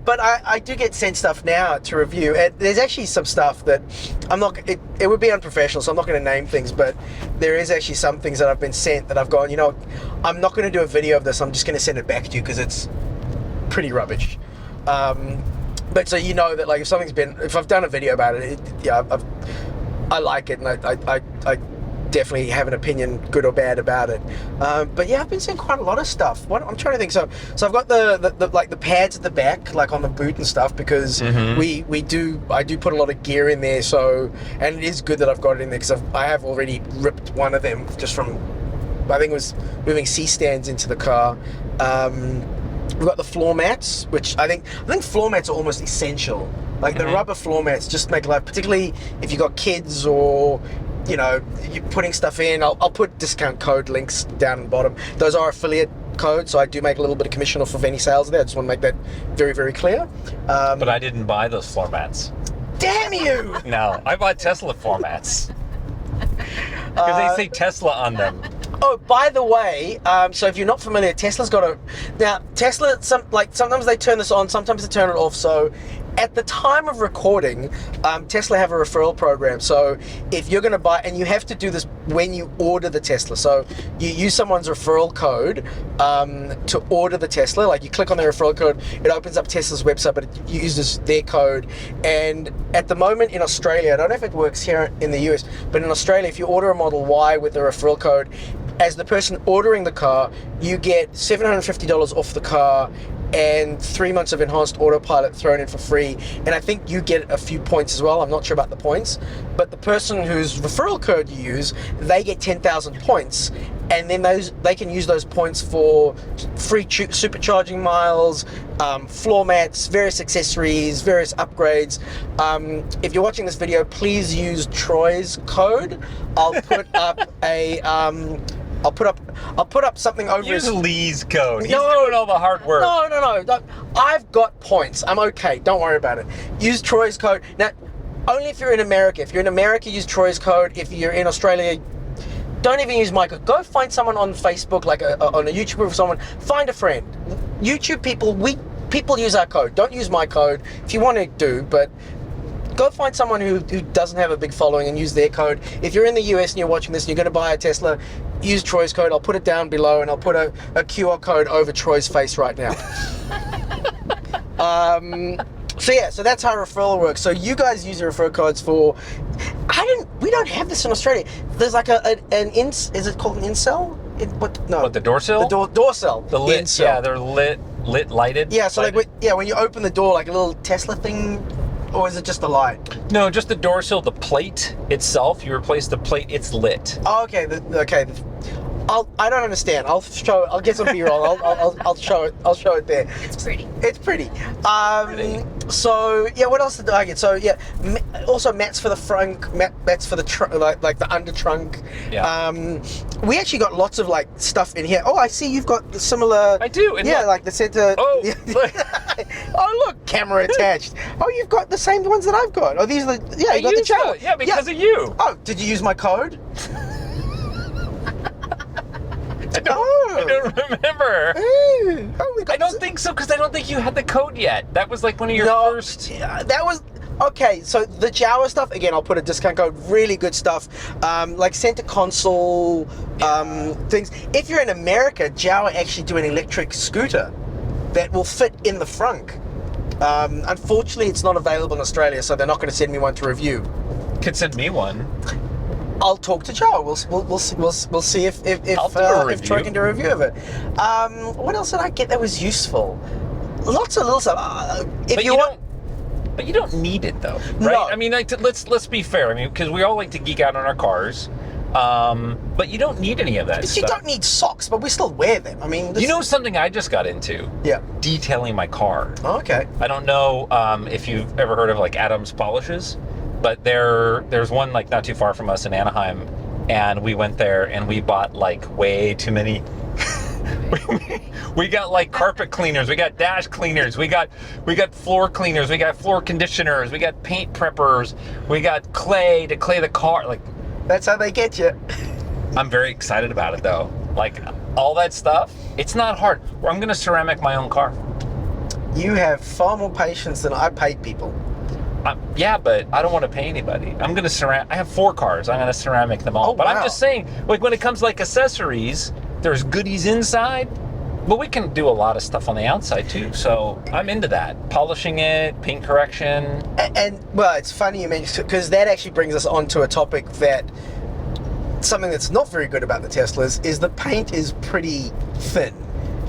But I do get sent stuff now to review, and there's actually some stuff that I'm not, it would be unprofessional, so I'm not going to name things, but there is actually some things that I've been sent that I've gone, you know, I'm not going to do a video of this, I'm just going to send it back to you because it's pretty rubbish. But so you know that, like, if I've done a video about it, I like it, and I definitely have an opinion, good or bad, about it. But yeah, I've been seeing quite a lot of stuff. I'm trying to think. So I've got the like the pads at the back, like on the boot and stuff, because I do put a lot of gear in there. So, and it is good that I've got it in there because I have already ripped one of them just from, I think it was moving C-stands into the car. We've got the floor mats, which I think floor mats are almost essential. Like the rubber floor mats just make life, particularly if you've got kids or, you know, you're putting stuff in. I'll put discount code links down at the bottom. Those are affiliate codes, so I do make a little bit of commission off of any sales there. I just want to make that very, very clear. But I didn't buy those floor mats. Damn you! No, I bought Tesla floor mats. Because they say Tesla on them. Oh, by the way, so if you're not familiar, Tesla's got a... Now, Tesla, sometimes they turn this on, sometimes they turn it off, so at the time of recording, Tesla have a referral program. So if you're going to buy, and you have to do this when you order the Tesla, so you use someone's referral code to order the Tesla. Like, you click on their referral code, it opens up Tesla's website, but it uses their code. And at the moment in Australia, I don't know if it works here in the US, but in Australia, if you order a Model Y with the referral code, as the person ordering the car, you get $750 off the car and 3 months of enhanced autopilot thrown in for free. And I think you get a few points as well. I'm not sure about the points, but the person whose referral code you use, they get 10,000 points, and then they can use those points for free supercharging miles, floor mats, various accessories, various upgrades. If you're watching this video, please use Troy's code. I'll put up a I'll put up something over Use his... Lee's code. He's doing all the hard work. No. I've got points. I'm okay. Don't worry about it. Use Troy's code. Now, only if you're in America. If you're in America, use Troy's code. If you're in Australia, don't even use my code. Go find someone on Facebook, like on a YouTuber or someone. Find a friend. YouTube people use our code. Don't use my code. If you want to do, but go find someone who doesn't have a big following and use their code. If you're in the US and you're watching this and you're going to buy a Tesla, use Troy's code. I'll put it down below, and I'll put a QR code over Troy's face right now. So that's how referral works. So you guys use your referral codes for... We don't have this in Australia. There's like is it called an incel? What, the door sill? The door cell. The lit, incel. yeah, they're lighted. Yeah, so lighted. when you open the door, like a little Tesla thing, or is it just a light? No, just the door sill, the plate itself. You replace the plate, it's lit. Oh, okay. I don't understand. I'll get some B-roll. I'll show it. I'll show it there. It's pretty. It's pretty. So yeah, what else did I get? So yeah, also mats for the front, mats for the trunk, like the under trunk. Yeah. We actually got lots of like stuff in here. Oh, I see you've got the similar. I do. Yeah, like the center. Oh, Yeah. look. Oh, look, camera attached. Oh, you've got the same ones that I've got. Oh, these are the, yeah, you got the used channel. it. Yeah, because of you. Oh, did you use my code? I don't remember. I don't think so, because I don't think you had the code yet. That was like one of your first. Yeah, that was okay. So the Jawa stuff again. I'll put a discount code. Really good stuff. Like center console things. If you're in America, Jawa actually do an electric scooter that will fit in the frunk. Unfortunately, it's not available in Australia, so they're not going to send me one to review. Could send me one. I'll talk to Joe. We'll see if Troy can do a review of it. What else did I get that was useful? Lots of little stuff. But you don't need it though, right? No. I mean, like, let's be fair. I mean, because we all like to geek out on our cars, but you don't need any of that But stuff. you don't need socks, but we still wear them. I mean, You know something I just got into? Yeah. Detailing my car. Oh, okay. I don't know if you've ever heard of like Adams Polishes, but there's one like not too far from us in Anaheim, and we went there and we bought like way too many. We got like carpet cleaners, we got dash cleaners, we got floor cleaners, we got floor conditioners, we got paint preppers, we got clay to clay the car. Like, That's how they get you. I'm very excited about it though. Like all that stuff, it's not hard. I'm gonna ceramic my own car. You have far more patience than I pay people. Yeah, but I don't want to pay anybody. I'm gonna ceramic. I have 4 cars. I'm gonna ceramic them all. Oh, but wow. I'm just saying, like when it comes to like accessories, there's goodies inside, but we can do a lot of stuff on the outside too. So I'm into that. Polishing it, paint correction. And well, it's funny you mentioned, because that actually brings us on to a topic that something that's not very good about the Teslas is the paint is pretty thin.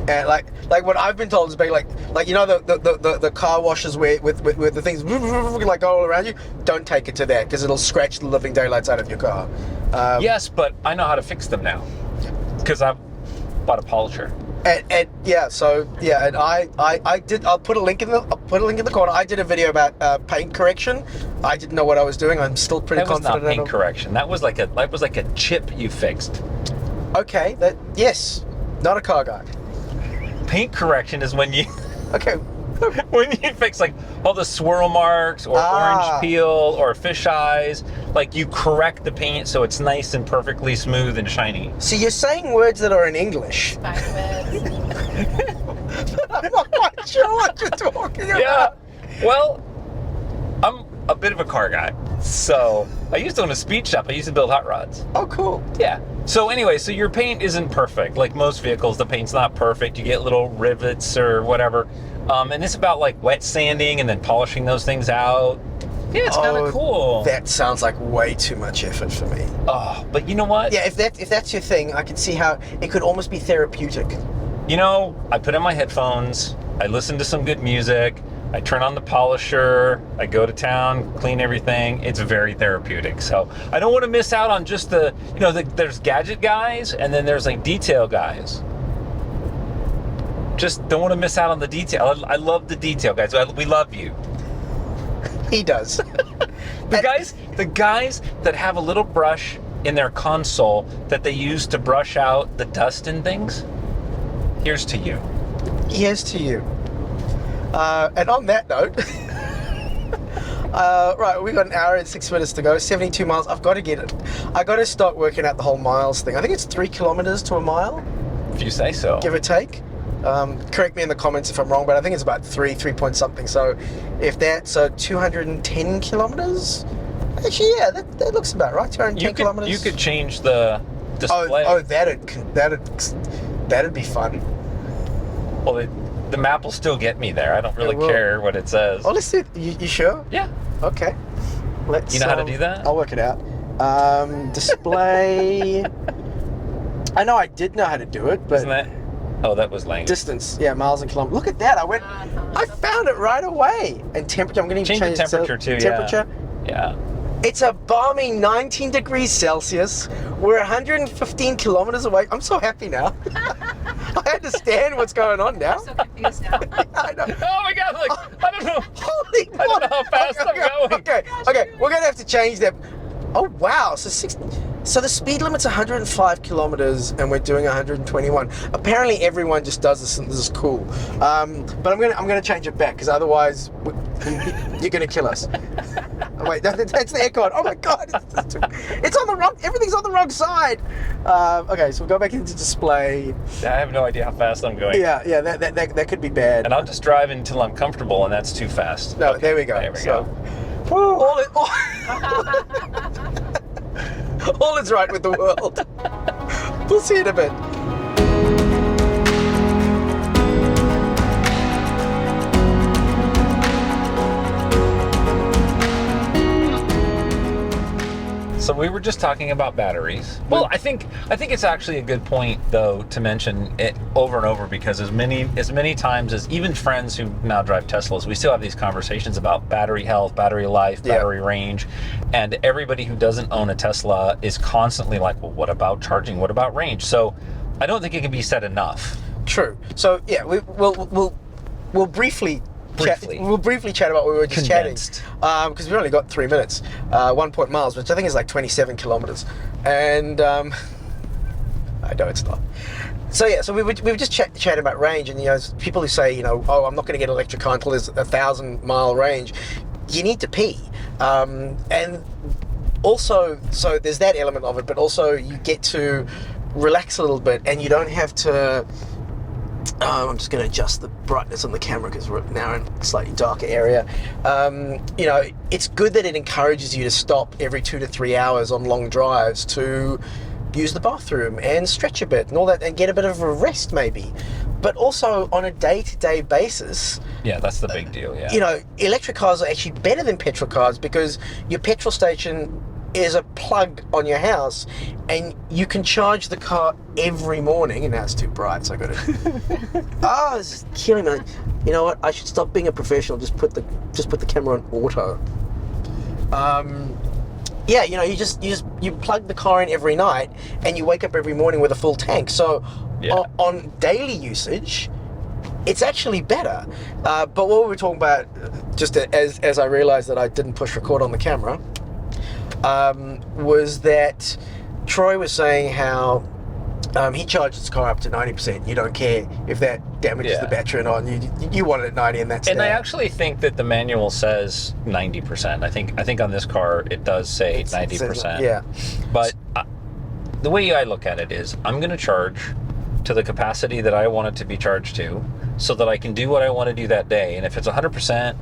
And like what I've been told is like you know the car washes where with the things like go all around you. Don't take it to that because it'll scratch the living daylights out of your car. Yes, but I know how to fix them now because I've bought a polisher. And yeah, so yeah, and I did. I'll put a link in the corner. I did a video about paint correction. I didn't know what I was doing. I'm still pretty That was confident. not paint correction. That was like a chip you fixed. Okay, yes, not a car guy. Paint correction is when you Okay. when you fix like all the swirl marks or orange peel or fish eyes, like you correct the paint so it's nice and perfectly smooth and shiny. So you're saying words that are in English. Spider-Man. I'm not quite sure what you're talking about. Yeah. Well, I'm a bit of a car guy. So I used to own a speed shop. I used to build hot rods. Oh, cool. Yeah. So anyway, so your paint isn't perfect. Like most vehicles, the paint's not perfect. You get little rivets or whatever. And it's about like wet sanding and then polishing those things out. Yeah, it's kind of cool. That sounds like way too much effort for me. Oh, but you know what? Yeah, if that's your thing, I can see how it could almost be therapeutic. You know, I put in my headphones, I listen to some good music, I turn on the polisher, I go to town, clean everything. It's very therapeutic. So I don't want to miss out on just there's gadget guys and then there's like detail guys. Just don't want to miss out on the detail. I love the detail guys. We love you. He does. The guys that have a little brush in their console that they use to brush out the dust and things. Here's to you. Here's to you. And on that note, right, we got an hour and 6 minutes to go. 72 miles. I've got to get it. I got to start working out the whole miles thing. I think it's 3 kilometers to a mile, If you say so. give or take. Correct me in the comments if I'm wrong, but I think it's about 3 point something. So if that's 210 kilometers, actually, yeah, that looks about right. 210 kilometers. You could change the display. Oh, that'd be fun. Well, the map will still get me there. I don't really It will. care what it says. Oh, let's do it. You sure? Yeah. Okay. Let's. You know how to do that? I'll work it out. Display. I know I did know how to do it, but Isn't that? Oh, that was length. distance. Yeah, miles and kilometers. Look at that. I found it right away. And temperature. I'm going to Change the change temperature too. Temperature. Yeah. It's a balmy 19 degrees Celsius. We're 115 kilometers away. I'm so happy now. I understand what's going on now. I'm so confused now. I know. Oh my God! Like I don't know. Holy I don't know how fast I'm going. Okay, we're gonna have to change that. Oh wow, so So the speed limit's 105 kilometers, and we're doing 121. Apparently, everyone just does this, and this is cool. But I'm gonna change it back because otherwise, you're gonna kill us. Oh, wait, that's the aircon. Oh my god, it's on the wrong. Everything's on the wrong side. Okay, so we'll go back into display. I have no idea how fast I'm going. Yeah, that could be bad. And I'll just drive until I'm comfortable, and that's too fast. No, Okay, there we go. There we go. Woo, all is right with the world. We'll see in a bit. So we were just talking about batteries. Well, I think it's actually a good point though to mention it over and over, because as many times as even friends who now drive Teslas, we still have these conversations about battery health, battery life, battery range, and everybody who doesn't own a Tesla is constantly like, well, what about charging? What about range? So I don't think it can be said enough. True. So yeah, we'll briefly chat about what we were just Condensed. chatting, because we only got 3 minutes, 1 point miles, which I think is like 27 kilometers, and I know it's not. So yeah, so we were just chatting about range, and people who say, oh, I'm not going to get an electric car until there's 1,000-mile range. You need to pee, and also, so there's that element of it, but also you get to relax a little bit, and you don't have to. I'm just going to adjust the brightness on the camera because we're now in a slightly darker area. It's good that it encourages you to stop every 2 to 3 hours on long drives to use the bathroom and stretch a bit and all that, and get a bit of a rest maybe. But also on a day-to-day basis. Yeah, that's the big deal. Yeah. Electric cars are actually better than petrol cars because your petrol station is a plug on your house, and you can charge the car every morning. And now it's too bright, so I got to. This is killing me. You know what? I should stop being a professional. Just put the camera on auto. You plug the car in every night, and you wake up every morning with a full tank. So on daily usage, it's actually better. But what we were talking about, just as I realized that I didn't push record on the camera, was that Troy was saying how he charged his car up to 90%. You don't care if that damages the battery or not. You want it at 90, and that's. And that. I actually think that the manual says 90%. I think on this car it does say 90%. Yeah. But the way I look at it is, I'm going to charge to the capacity that I want it to be charged to, so that I can do what I want to do that day. And if it's 100%.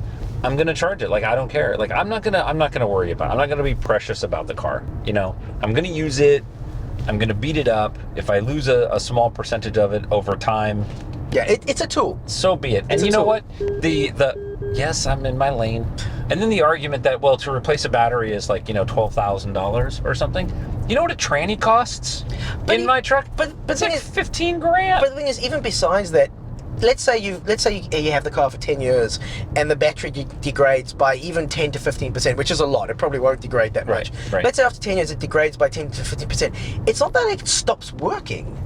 I'm gonna charge it. Like, I don't care. Like, I'm not gonna worry about it. I'm not gonna be precious about the car. I'm gonna use it. I'm gonna beat it up. If I lose a small percentage of it over time, it's a tool. So be it. And you know what? The yes, I'm in my lane. And then the argument that, well, to replace a battery is like, $12,000 or something. You know what a tranny costs in my truck? But it's like 15 grand. But the thing is, even besides that, let's say you have the car for 10 years and the battery degrades by even 10 to 15%, which is a lot. It probably won't degrade that much. Right. Let's say after 10 years it degrades by 10 to 15%. It's not that it stops working.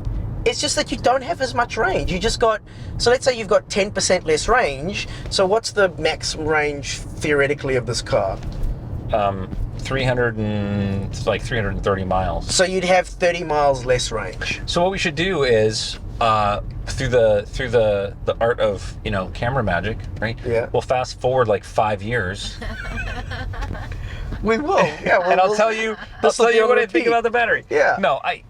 It's just that you don't have as much range. So let's say you've got 10% less range. So what's the maximum range theoretically of this car? 330 miles. So you'd have 30 miles less range. So what we should do is, through the art of camera magic, right? Yeah. We'll fast forward like 5 years. We will. Yeah. And I'll tell you what I think about the battery. Yeah. No, I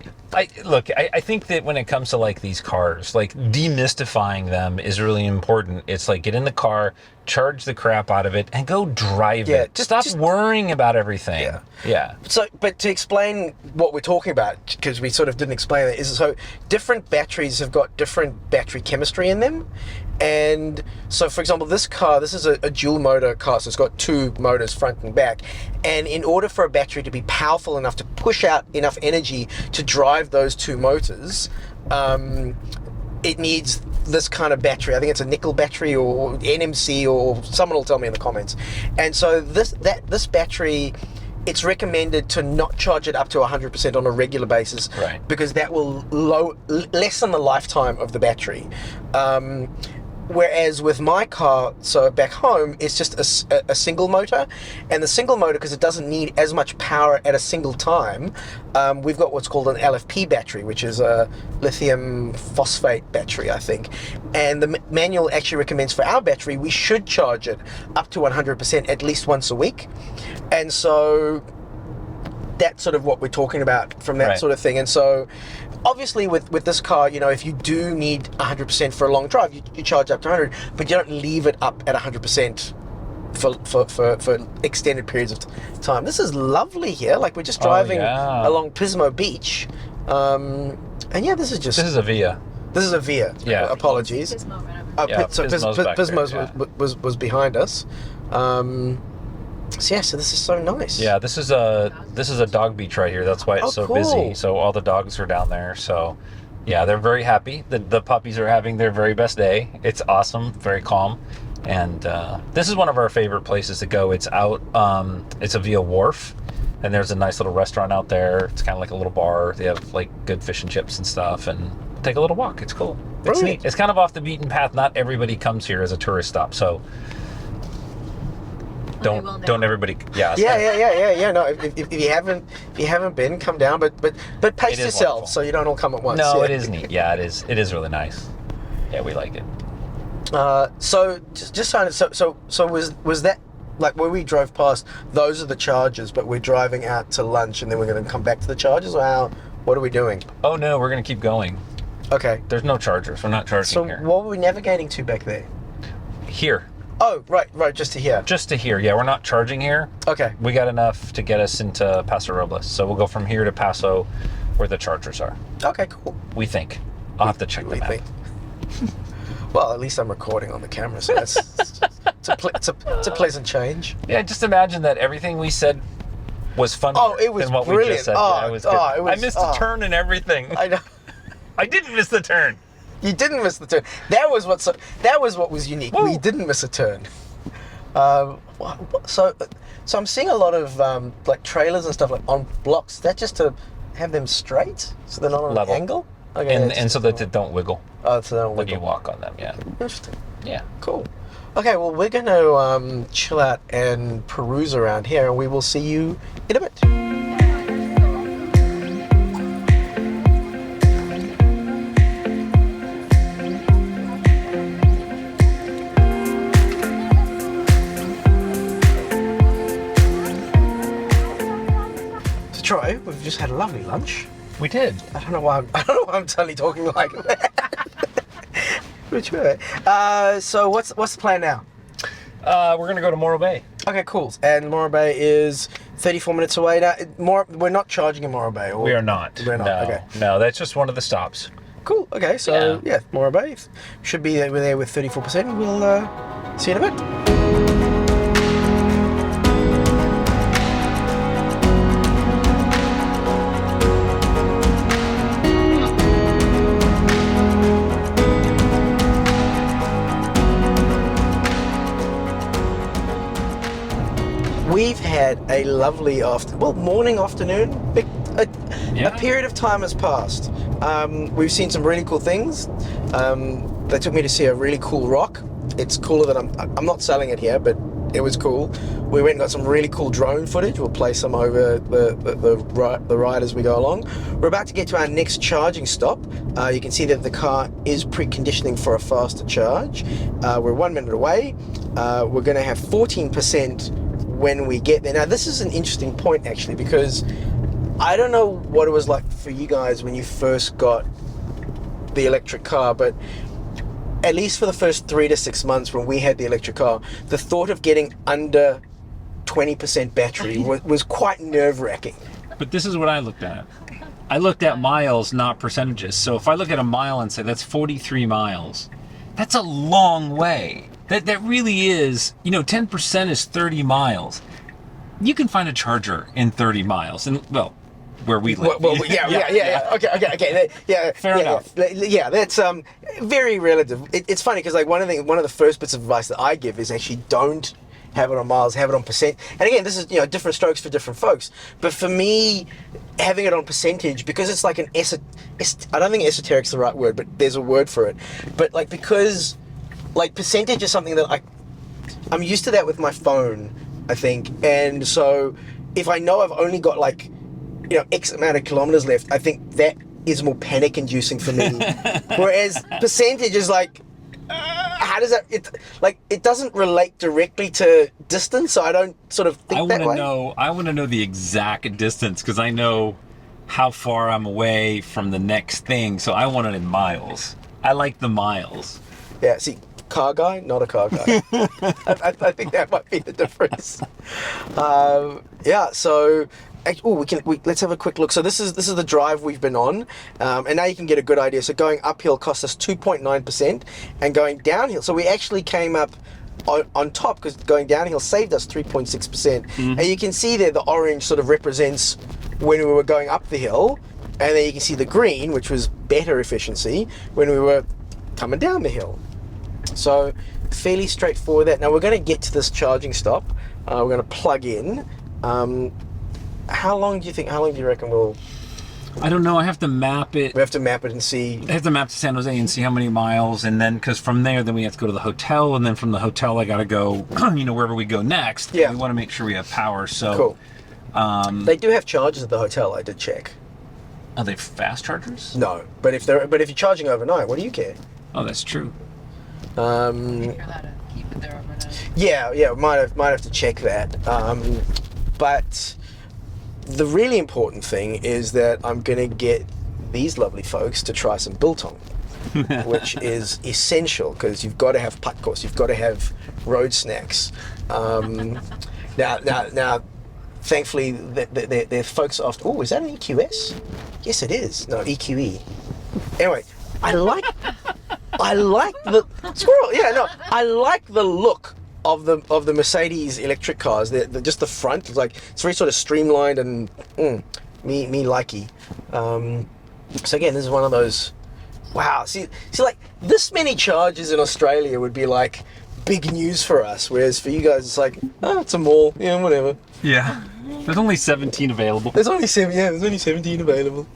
think that when it comes to like these cars, like demystifying them is really important. It's like, get in the car, charge the crap out of it, and go drive it. Stop worrying about everything. Yeah. So, but to explain what we're talking about, because we sort of didn't explain it, is so different batteries have got different battery chemistry in them. And so, for example, this is a dual motor car, so it's got 2 motors front and back. And in order for a battery to be powerful enough to push out enough energy to drive those 2 motors, it needs this kind of battery. I think it's a nickel battery or NMC, or someone will tell me in the comments. And so this battery, it's recommended to not charge it up to 100% on a regular basis, right? Because that will lessen the lifetime of the battery. Whereas with my car, so back home, it's just a single motor, and the single motor, because it doesn't need as much power at a single time, we've got what's called an LFP battery, which is a lithium phosphate battery, I think. And the manual actually recommends for our battery, we should charge it up to 100% at least once a week. And so that's sort of what we're talking about from that sort of thing. And so obviously with this car, you know, if you do need 100% for a long drive, you charge up to 100, but you don't leave it up at 100% for extended periods of time. This is lovely here. Like, we're just driving along Pismo Beach. And yeah, this is a Via. This is a Via. Yeah. Apologies. Pismo right over So Pismo's back Pismo's was behind us. So yeah, so this is so nice. Yeah, this is a dog beach right here. That's why it's so cool. busy. So all the dogs are down there. So yeah, they're very happy. The puppies are having their very best day. It's awesome, very calm. And this is one of our favorite places to go. It's out, it's a Via Wharf, and there's a nice little restaurant out there. It's kind of like a little bar. They have like good fish and chips and stuff, and take a little walk. It's cool. It's neat. It's kind of off the beaten path. Not everybody comes here as a tourist stop, so don't everybody. Yeah. No, if you haven't been, come down, but pace yourself wonderful. so you don't all come at once. No, it is neat. Yeah, it is. It is really nice. Yeah, we like it. So was that, like, where we drove past, those are the charges, but we're driving out to lunch and then we're going to come back to the charges, or what are we doing? Oh no, we're going to keep going. Okay. There's no chargers. We're not charging here. So what were we navigating to back there? Here. Oh, right, just to here. Just to here. Yeah, we're not charging here. Okay. We got enough to get us into Paso Robles. So we'll go from here to Paso where the chargers are. Okay, cool. We think. I'll have to check the map. Well, at least I'm recording on the camera, so that's it's a pleasant change. Yeah, just imagine that everything we said was funnier it was than what brilliant. we just said. It was I missed a turn and everything. I know. I didn't miss the turn. You didn't miss the turn. That was what was unique. Whoa. We didn't miss a turn. So I'm seeing a lot of like trailers and stuff like on blocks. Is that just to have them straight, so they're not on Level. an angle? Okay, And so that they don't wiggle so they don't when you wiggle. walk on them. Yeah. Interesting. Yeah. Cool. Okay, well, we're going to chill out and peruse around here, and we will see you in a bit. So, Troy, we've just had a lovely lunch. We did. I don't know why I'm suddenly talking like that. Which way? So what's the plan now? We're going to go to Morro Bay. Okay, cool. And Morro Bay is 34 minutes away. Now, we're not charging in Morro Bay. Or We are not. We're not. No. Okay. No, that's just one of the stops. Cool. Okay, so yeah, Morro Bay should be there. We're there with 34%. We'll see you in a bit. We've had a lovely morning, afternoon. A period of time has passed. We've seen some really cool things. They took me to see a really cool rock. It's cooler than I'm not selling it here, but it was cool. We went and got some really cool drone footage. We'll play some over the ride as we go along. We're about to get to our next charging stop. You can see that the car is preconditioning for a faster charge. We're 1 minute away. We're going to have 14% when we get there. Now, this is an interesting point, actually, because I don't know what it was like for you guys when you first got the electric car, but at least for the first 3 to 6 months when we had the electric car, the thought of getting under 20% battery was quite nerve-wracking. But this is what I looked at. I looked at miles, not percentages. So if I look at a mile and say that's 43 miles, that's a long way. That really is, 10% is 30 miles. You can find a charger in 30 miles. And, well, where we live. Well, yeah. Okay. Yeah. Fair enough. Yeah, that's very relative. It's funny because like one of the first bits of advice that I give is actually don't have it on miles, have it on percent. And again, this is different strokes for different folks. But for me, having it on percentage, because it's like I don't think esoteric's the right word, but there's a word for it. But like because like percentage is something that I'm used to that with my phone, I think. And so if I know I've only got like, X amount of kilometers left, I think that is more panic inducing for me. Whereas percentage is like, how does that, it doesn't relate directly to distance, so I don't sort of think that way. I want to know the exact distance, because I know how far I'm away from the next thing, so I want it in miles. I like the miles. Yeah, see, car guy, not a car guy. I think that might be the difference. Yeah, so let's have a quick look. So this is the drive we've been on, and now you can get a good idea. So going uphill cost us 2.9%, and going downhill, so we actually came up on top, because going downhill saved us 3.6%. And you can see there the orange sort of represents when we were going up the hill, and then you can see the green, which was better efficiency, when we were coming down the hill. So fairly straightforward that. Now we're going to get to this charging stop. We're going to plug in. How long do you reckon we'll... I don't know. I have to map it. We have to map it and see... I have to map to San Jose and see how many miles, and then, because from there, then we have to go to the hotel, and then from the hotel, I got to go, wherever we go next. Yeah. We want to make sure we have power, so... Cool. They do have chargers at the hotel, I did check. Are they fast chargers? No, but if you're charging overnight, what do you care? Oh, that's true. Figure that out. Keep it there overnight. Yeah, might have to check that. But the really important thing is that I'm going to get these lovely folks to try some biltong, which is essential, because you've got to have putt course, you've got to have road snacks. Now, thankfully, the folks after... Oh, is that an EQS? Yes, it is. No, EQE. Anyway, I like the... Squirrel! Yeah, no, I like the look of the Mercedes electric cars. Just the front, it's very sort of streamlined and me likey. So again, this is one of those. Wow, see, like this many charges in Australia would be like big news for us, whereas for you guys it's like, oh, it's a mall, whatever. Yeah, there's only 17 available. There's only 17 available.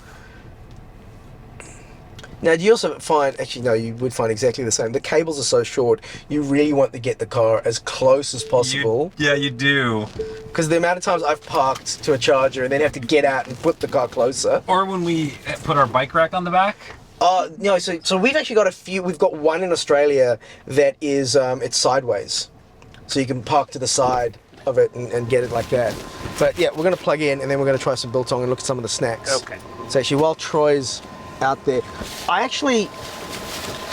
Now, do you also find, actually no, you would find exactly the same. The cables are so short, you really want to get the car as close as possible. Yeah, you do. Because the amount of times I've parked to a charger and then have to get out and put the car closer. Or when we put our bike rack on the back. No, so we've actually got a few. We've got one in Australia that is, it's sideways. So you can park to the side of it and get it like that. But yeah, we're going to plug in and then we're going to try some biltong and look at some of the snacks. Okay. So actually, while Troy's out there, I actually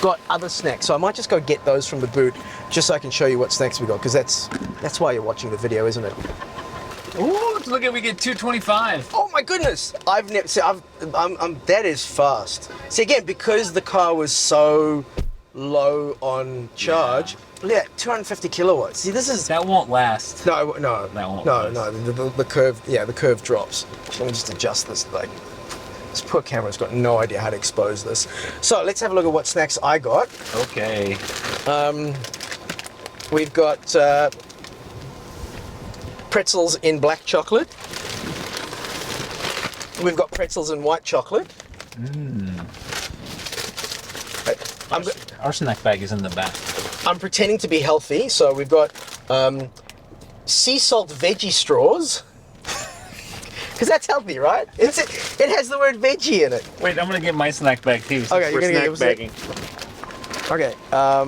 got other snacks, so I might just go get those from the boot just so I can show you what snacks we got, because that's why you're watching the video, isn't it? Ooh, look at, we get 225. Oh my goodness! I've never see, I'm that is fast. See, again, because the car was so low on charge. Yeah, 250 kilowatts. See, this is... That won't last. No. That won't last. The curve, the curve drops. Let me just adjust this, this poor camera's got no idea how to expose this. So let's have a look at what snacks I got. Okay. We've got pretzels in black chocolate. We've got pretzels in white chocolate. Our snack bag is in the back. I'm pretending to be healthy, so we've got sea salt veggie straws. Because that's healthy, right? It has the word veggie in it. Wait, I'm gonna get my snack bag too. Okay, you're gonna snack bagging. Okay, I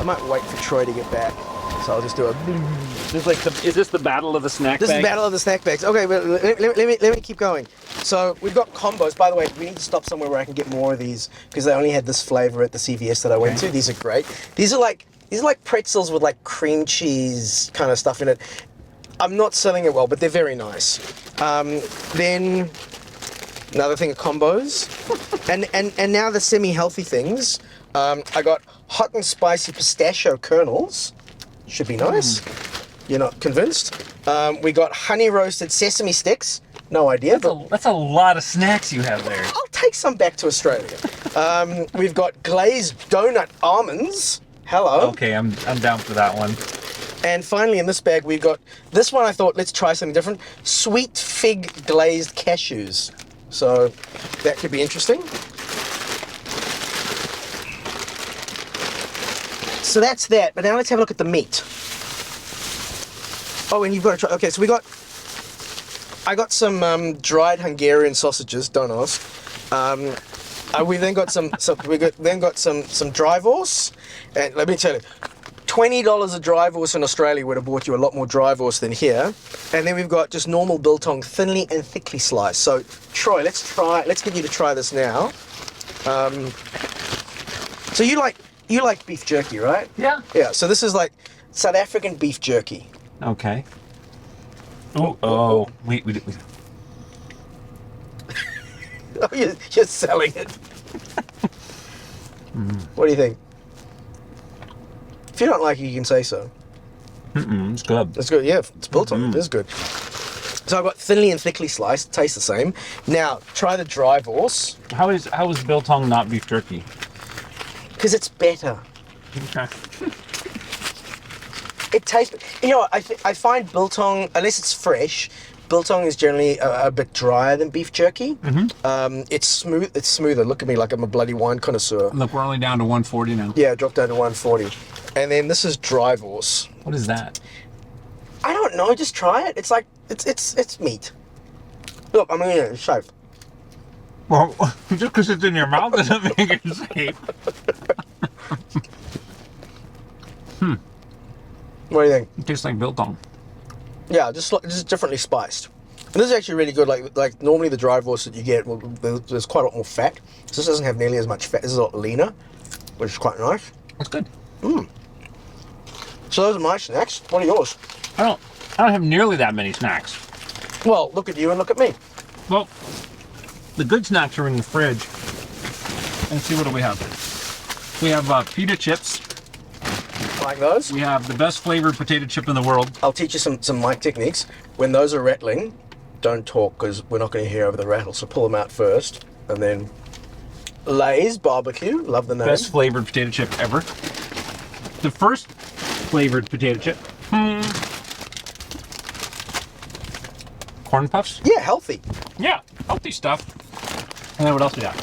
might wait for Troy to get back, so I'll just do a... Is this the battle of the snack bags? This is the battle of the snack bags. Okay, but let me keep going. So we've got combos. By the way, we need to stop somewhere where I can get more of these, because they only had this flavor at the CVS that I went to. These are great. These are like pretzels with like cream cheese kind of stuff in it. I'm not selling it well, but they're very nice. Then another thing of combos, and now the semi-healthy things. I got hot and spicy pistachio kernels. Should be nice. You're not convinced? We got honey roasted sesame sticks. No idea. That's a lot of snacks you have there. I'll take some back to Australia. We've got glazed donut almonds. Hello. Okay, I'm down for that one. And finally, in this bag, we've got this one. I thought, let's try something different. Sweet fig glazed cashews. So that could be interesting. So that's that. But now let's have a look at the meat. Oh, and you've got to try. Okay, so I got some dried Hungarian sausages. Don't ask. We then got some dry horse, and let me tell you, $20 a dry horse in Australia would have bought you a lot more dry horse than here. And then we've got just normal biltong, thinly and thickly sliced. So Troy, let's get you to try this now. So you like beef jerky, right? Yeah. Yeah. So this is like South African beef jerky. Okay. Oh, wait. Oh, you're selling it. What do you think? If you don't like it, you can say so. It's good. It's good, yeah. It's biltong. It is good. So I've got thinly and thickly sliced. Tastes the same. Now try the dry horse. How is biltong not beef jerky? Because it's better. Okay. It tastes. You know, I find biltong, unless it's fresh, biltong is generally a bit drier than beef jerky. It's smooth. It's smoother. Look at me like I'm a bloody wine connoisseur. Look, we're only down to 140 now. Yeah, dropped down to 140. And then this is dry horse. What is that? I don't know. Just try it. It's like it's meat. Look, I'm gonna shave. Well, just because it's in your mouth doesn't make it safe. What do you think? It tastes like biltong. Yeah, just differently spiced. And this is actually really good. Like normally the dry horse that you get, well, there's quite a lot more fat. This doesn't have nearly as much fat. This is a lot leaner, which is quite nice. That's good. So those are my snacks. What are yours? I don't have nearly that many snacks. Well, look at you and look at me. Well, the good snacks are in the fridge. Let's see, what do we have? We have pita chips. Like those? We have the best flavored potato chip in the world. I'll teach you some mic techniques. When those are rattling, don't talk because we're not going to hear over the rattle. So pull them out first, and then Lay's barbecue. Love the name. Best flavored potato chip ever. The first flavored potato chip. Corn puffs. Yeah, healthy. Yeah, healthy stuff. And then what else we got?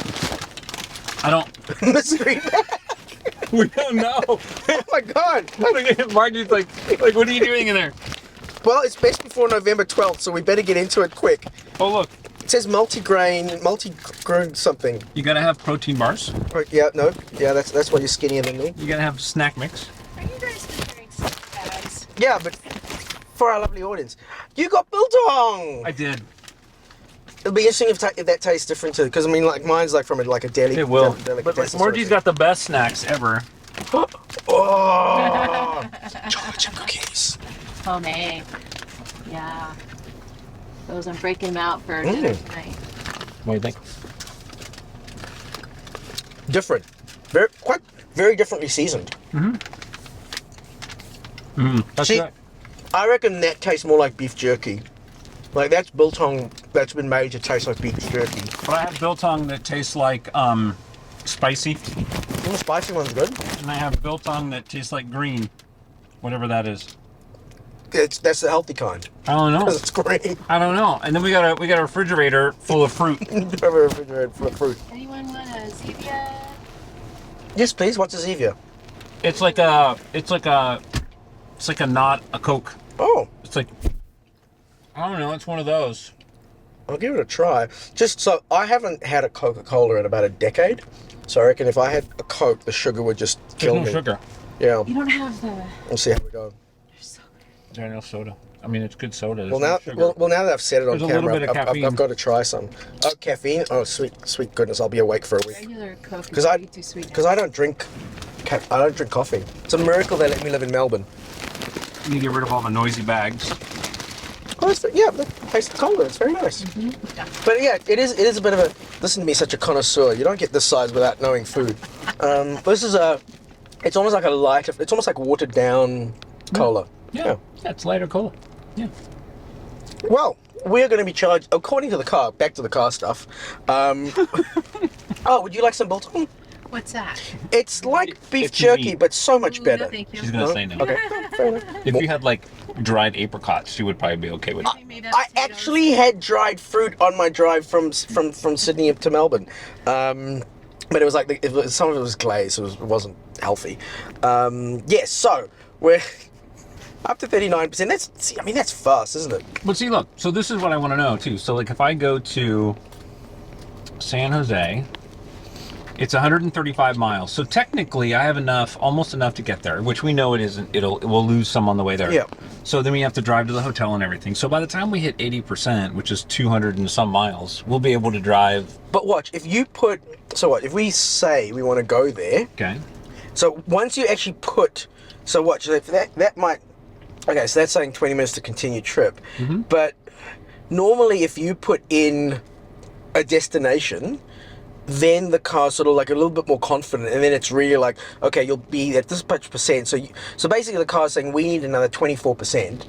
I don't. Mystery bag. We don't know. Oh my God. Margie's like, what are you doing in there? Well, it's best before November 12th, so we better get into it quick. Oh, look. It says multigrain something. You gotta have protein bars. Oh, yeah, no. Yeah, that's why you're skinnier than me. You gotta have snack mix. Are you guys comparing snack bags? Yeah, but for our lovely audience, you got biltong. I did. It'll be interesting if that tastes different too, because I mean, like mine's like from a deli. It will. Delicatessen But Margie's got the best snacks ever. Oh, chocolate chip cookies. Homemade. Yeah. Those, I'm breaking them out for dinner tonight. What do you think? Different, very differently seasoned. That's See, right. I reckon that tastes more like beef jerky. Like that's biltong that's been made to taste like beef jerky. But I have biltong that tastes like spicy, The spicy one's good. and I have biltong that tastes like green, whatever that is. That's the healthy kind. I don't know. Because it's green. I don't know. And then we got a refrigerator full of fruit. Have a refrigerator full of fruit. Anyone want a Zevia? Yes, please. What's a Zevia? It's like a not a Coke. Oh, It's like, I don't know. It's one of those. I'll give it a try. Just so I haven't had a Coca-Cola in about a decade, so I reckon if I had a Coke, the sugar would just kill There's no me. sugar. Yeah. You don't have the. We'll see how we go. They're so good. There's no soda. I mean, it's good soda. There's Well, no now, sugar. now that I've said it on There's a little camera, bit of caffeine. I've got to try some. Oh, caffeine! Oh, sweet goodness! I'll be awake for a week. Regular Coke is 'Cause I- way too sweet. Because I don't drink coffee. It's a miracle they let me live in Melbourne. You get rid of all the noisy bags. Oh, yeah, it tastes cola. It's very nice. But yeah, it is a bit of a. Listen to me, such a connoisseur. You don't get this size without knowing food. This is a. It's almost like a lighter. It's almost like watered down cola. Yeah, it's lighter cola. Yeah. Well, we're going to be charged according to the car. Back to the car stuff. Oh, would you like some biltong? What's that? It's like beef it's jerky, meat. but so much Ooh, better. No, thank you. She's gonna say no. Okay, fair enough. If you had like dried apricots, she would probably be okay with it. We made up I potatoes. actually had dried fruit on my drive from Sydney to Melbourne. But it was like some of it was glaze, so it wasn't healthy. Yes, so we're up to 39%. That's fast, isn't it? But see, look, so this is what I want to know too. So like if I go to San Jose, it's 135 miles. So technically I have almost enough to get there, which we know it isn't. It will lose some on the way there. Yeah. So then we have to drive to the hotel and everything. So by the time we hit 80%, which is 200 and some miles, we'll be able to drive. But watch, if we say we want to go there, Okay. so once you actually so watch, that might, okay, so that's saying 20 minutes to continue trip. Mm-hmm. But normally if you put in a destination, then the car's sort of like a little bit more confident, and then it's really like, okay, you'll be at this much percent. So basically the car's saying we need another 24%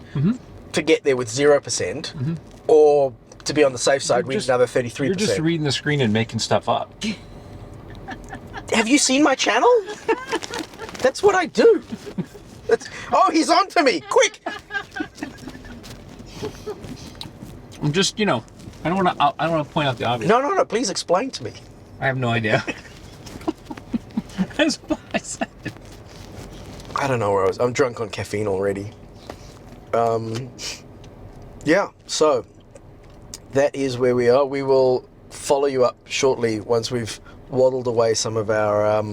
to get there with 0%, or to be on the safe side, we need another 33%. You're just reading the screen and making stuff up. Have you seen my channel? That's what I do. Oh, he's on to me! Quick! I'm just, I don't want to point out the obvious. No. Please explain to me. I have no idea. That's what I said. I don't know where I was. I'm drunk on caffeine already. Yeah. So that is where we are. We will follow you up shortly once we've waddled away some of our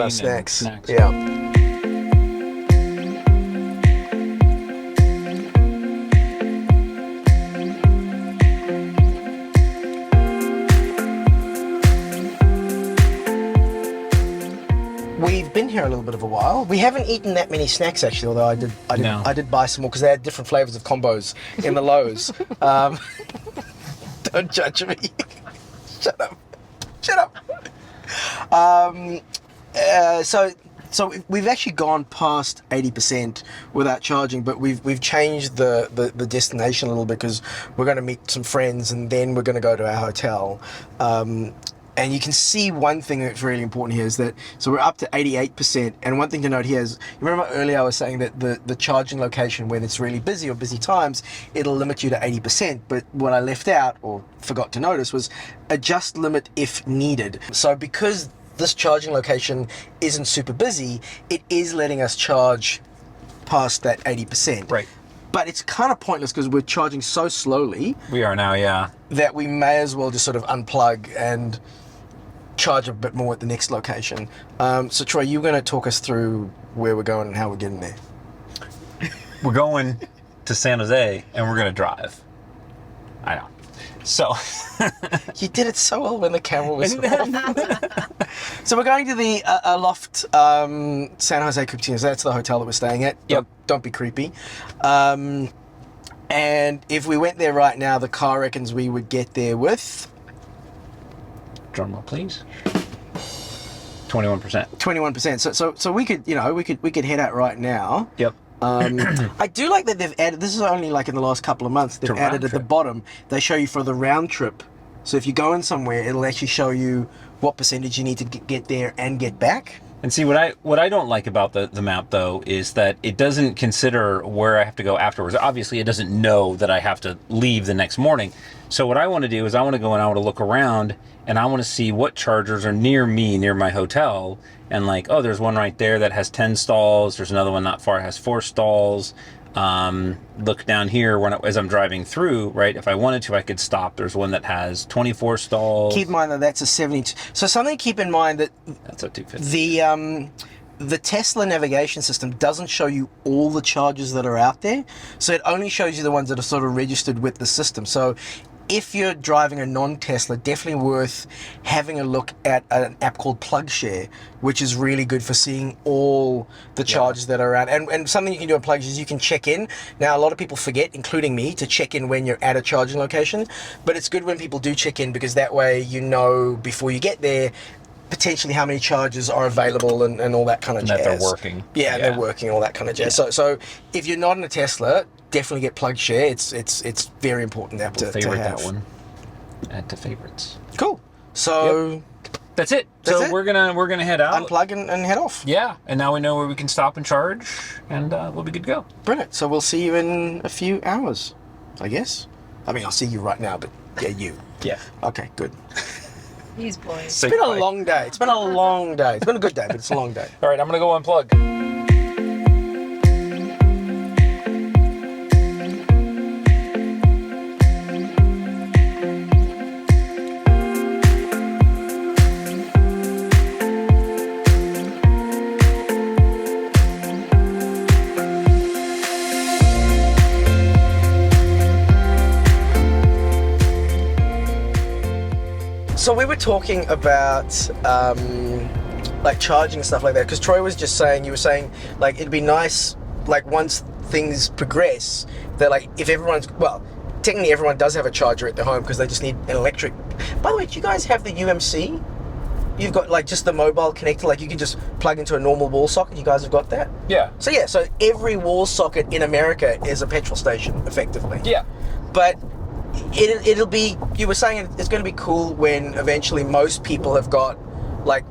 snacks. Yeah. We've been here a little bit of a while. We haven't eaten that many snacks actually, although I did buy some more because they had different flavors of combos in the Lowe's. Don't judge me. Shut up. So we've actually gone past 80% without charging, but we've changed the destination a little bit because we're going to meet some friends and then we're going to go to our hotel. And you can see one thing that's really important here is that, so we're up to 88%. And one thing to note here is, you remember earlier I was saying that the charging location, when it's really busy or busy times, it'll limit you to 80%. But what I left out or forgot to notice was adjust limit if needed. So because this charging location isn't super busy, it is letting us charge past that 80%. Right. But it's kind of pointless because we're charging so slowly. We are now, yeah. That we may as well just sort of unplug and charge a bit more at the next location. So Troy, you're going to talk us through where we're going and how we're getting there. We're going to San Jose and we're going to drive. I know. So you did it so well when the camera was off. So we're going to the Aloft San Jose Cupertino. So that's the hotel that we're staying at. Yep. Don't be creepy. And if we went there right now, the car reckons we would get there with... Drum roll, please. 21%. 21%. So we could head out right now. Yep. I do like that they've added, this is only like in the last couple of months, they've added at the bottom, they show you for the round trip. So if you're going somewhere, it'll actually show you what percentage you need to get there and get back. And see, what I don't like about the map, though, is that it doesn't consider where I have to go afterwards. Obviously, it doesn't know that I have to leave the next morning. So what I want to do is I want to go and I want to look around, and I want to see what chargers are near me, near my hotel. And like, oh, there's one right there that has 10 stalls. There's another one not far that has 4 stalls. Look down here as I'm driving through, right? If I wanted to, I could stop. There's one that has 24 stalls. Keep in mind that that's a 72. So something to keep in mind that that's a 250. The Tesla navigation system doesn't show you all the charges that are out there. So it only shows you the ones that are sort of registered with the system. So if you're driving a non-Tesla, definitely worth having a look at an app called PlugShare, which is really good for seeing all the charges that are around. And something you can do on PlugShare is you can check in. Now, a lot of people forget, including me, to check in when you're at a charging location. But it's good when people do check in because that way you know before you get there potentially how many charges are available and all that kind of jazz. That they're working. Yeah, they're working, all that kind of jazz. So if you're not in a Tesla, definitely get PlugShare. It's very important app to favorite have. that one. Add to favorites. Cool. So that's it. We're gonna head out, unplug and head off. Yeah, and now we know where we can stop and charge, and we'll be good to go. Brilliant. So we'll see you in a few hours, I guess. I mean, I'll see you right now, but yeah, you. Yeah. Okay, good. These boys. It's been a long day. It's been a long day. It's been a good day, but it's a long day. All right, I'm gonna go unplug. So we were talking about like charging and stuff like that, because Troy was just saying, you were saying like it'd be nice, like once things progress, that like if everyone's, well, technically everyone does have a charger at their home because they just need an electric. By the way, do you guys have the UMC? You've got like just the mobile connector, like you can just plug into a normal wall socket. You guys have got that? Yeah. So yeah, so every wall socket in America is a petrol station, effectively. Yeah. But it'll be, you were saying it's going to be cool when eventually most people have got like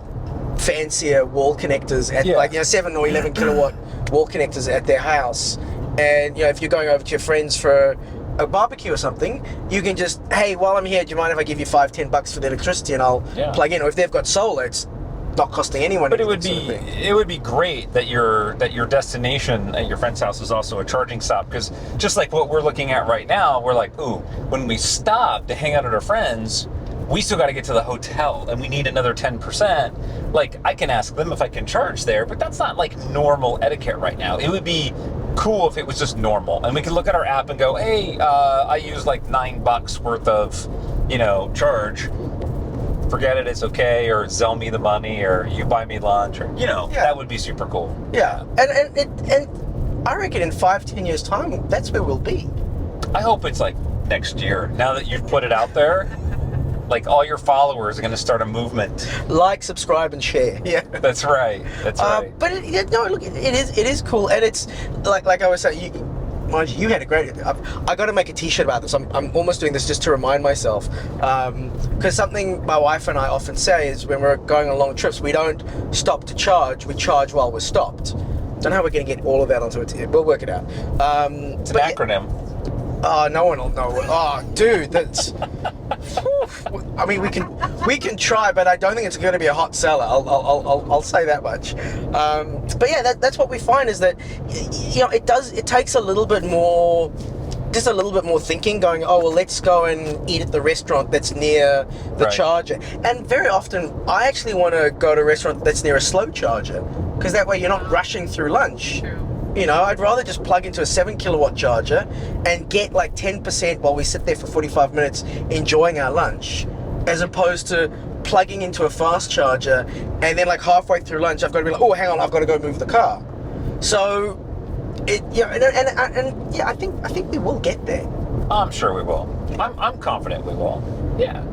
fancier wall connectors at like, 7 or 11 kilowatt wall connectors at their house. And if you're going over to your friends for a barbecue or something, you can just, hey, while I'm here, do you mind if I give you $5-10 for the electricity and I'll plug in? Or if they've got solar, it's not costing anyone. But it would be great that your destination at your friend's house is also a charging stop, because just like what we're looking at right now, we're like, ooh, when we stop to hang out at our friends, we still got to get to the hotel and we need another 10%. Like, I can ask them if I can charge there, but that's not like normal etiquette right now. It would be cool if it was just normal and we could look at our app and go, hey, I use like $9 worth of charge. Forget it, it's okay, or Zelle me the money, or you buy me lunch, or that would be super cool. Yeah, and I reckon in 5-10 years time, that's where we'll be. I hope it's like next year. Now that you've put it out there, like all your followers are going to start a movement. Like, subscribe, and share. Yeah, that's right. That's right. But look, it is cool, and it's like I was saying. You had a great. I got to make a T-shirt about this. I'm almost doing this just to remind myself, because something my wife and I often say is when we're going on long trips, we don't stop to charge. We charge while we're stopped. Don't know how we're going to get all of that onto it. We'll work it out. It's an acronym. Oh, no one will know. Oh, dude, that's. I mean, we can try, but I don't think it's going to be a hot seller. I'll say that much. But yeah, that's what we find is that it takes a little bit more, just a little bit more thinking. Going, oh well, let's go and eat at the restaurant that's near the charger. And very often, I actually want to go to a restaurant that's near a slow charger, because that way you're not rushing through lunch. True. I'd rather just plug into a 7 kilowatt charger and get like 10% while we sit there for 45 minutes enjoying our lunch, as opposed to plugging into a fast charger and then like halfway through lunch I've got to be like, oh, hang on, I've got to go move the car. So I think we will get there. I'm sure we will. I'm confident we will. Yeah.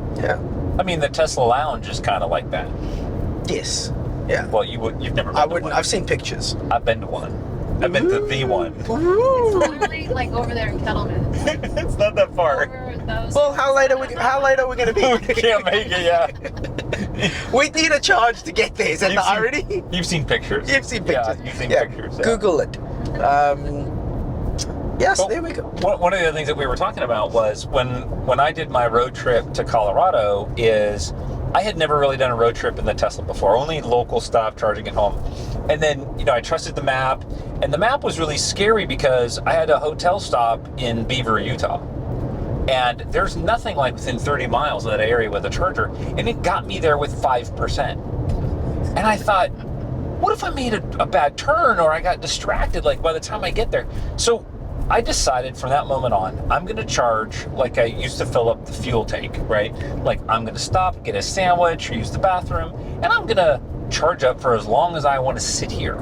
I mean, the Tesla Lounge is kind of like that. Yes. Yeah. Well, you've never been I to wouldn't. one. I've seen pictures. I've been to one. I've been to the one. It's literally like over there in Kettleman. It's not that far. Well, how late are we going to be? We can't make it, yeah. We need a charge to get there. Is that the irony? You've seen pictures. You've seen pictures. Yeah, you've seen pictures. Yeah. Google it. Yes, well, there we go. One of the other things that we were talking about was when I did my road trip to Colorado is I had never really done a road trip in the Tesla before, only local stop charging at home. And then, I trusted the map, and the map was really scary because I had a hotel stop in Beaver, Utah. And there's nothing like within 30 miles of that area with a charger, and it got me there with 5%. And I thought, what if I made a bad turn or I got distracted like by the time I get there? So I decided from that moment on, I'm going to charge like I used to fill up the fuel tank, right? Like I'm going to stop, get a sandwich, or use the bathroom, and I'm going to charge up for as long as I want to sit here.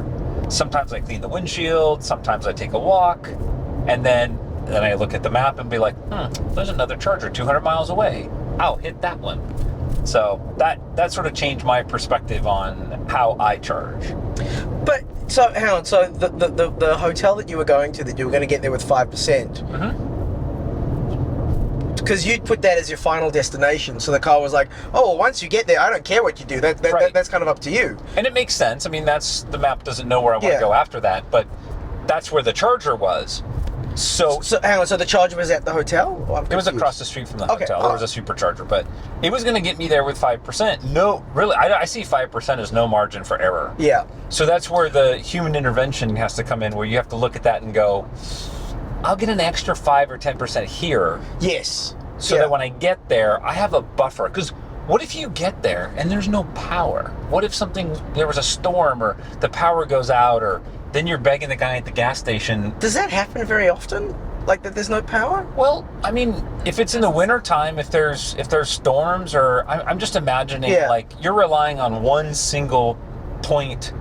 Sometimes I clean the windshield, sometimes I take a walk, and then I look at the map and be like, there's another charger 200 miles away. I'll hit that one. So that sort of changed my perspective on how I charge. But so hang on, so the hotel that you were going to, that you were going to get there with 5%, because you'd put that as your final destination, so the car was like, oh, well, once you get there, I don't care what you do, that's kind of up to you. And it makes sense. I mean, the map doesn't know where I want to go after that, but that's where the charger was. So hang on. So the charger was at the hotel? Oh, it was across the street from the hotel. There was a supercharger, but it was going to get me there with 5%. No, really, I see 5% as no margin for error. Yeah. So that's where the human intervention has to come in, where you have to look at that and go, I'll get an extra 5 or 10% here. Yes. So that when I get there, I have a buffer. Because what if you get there and there's no power? What if there was a storm or the power goes out, or then you're begging the guy at the gas station? Does that happen very often? Like that there's no power? Well, I mean, if it's in the wintertime, if there's storms, or I'm just imagining like you're relying on one single point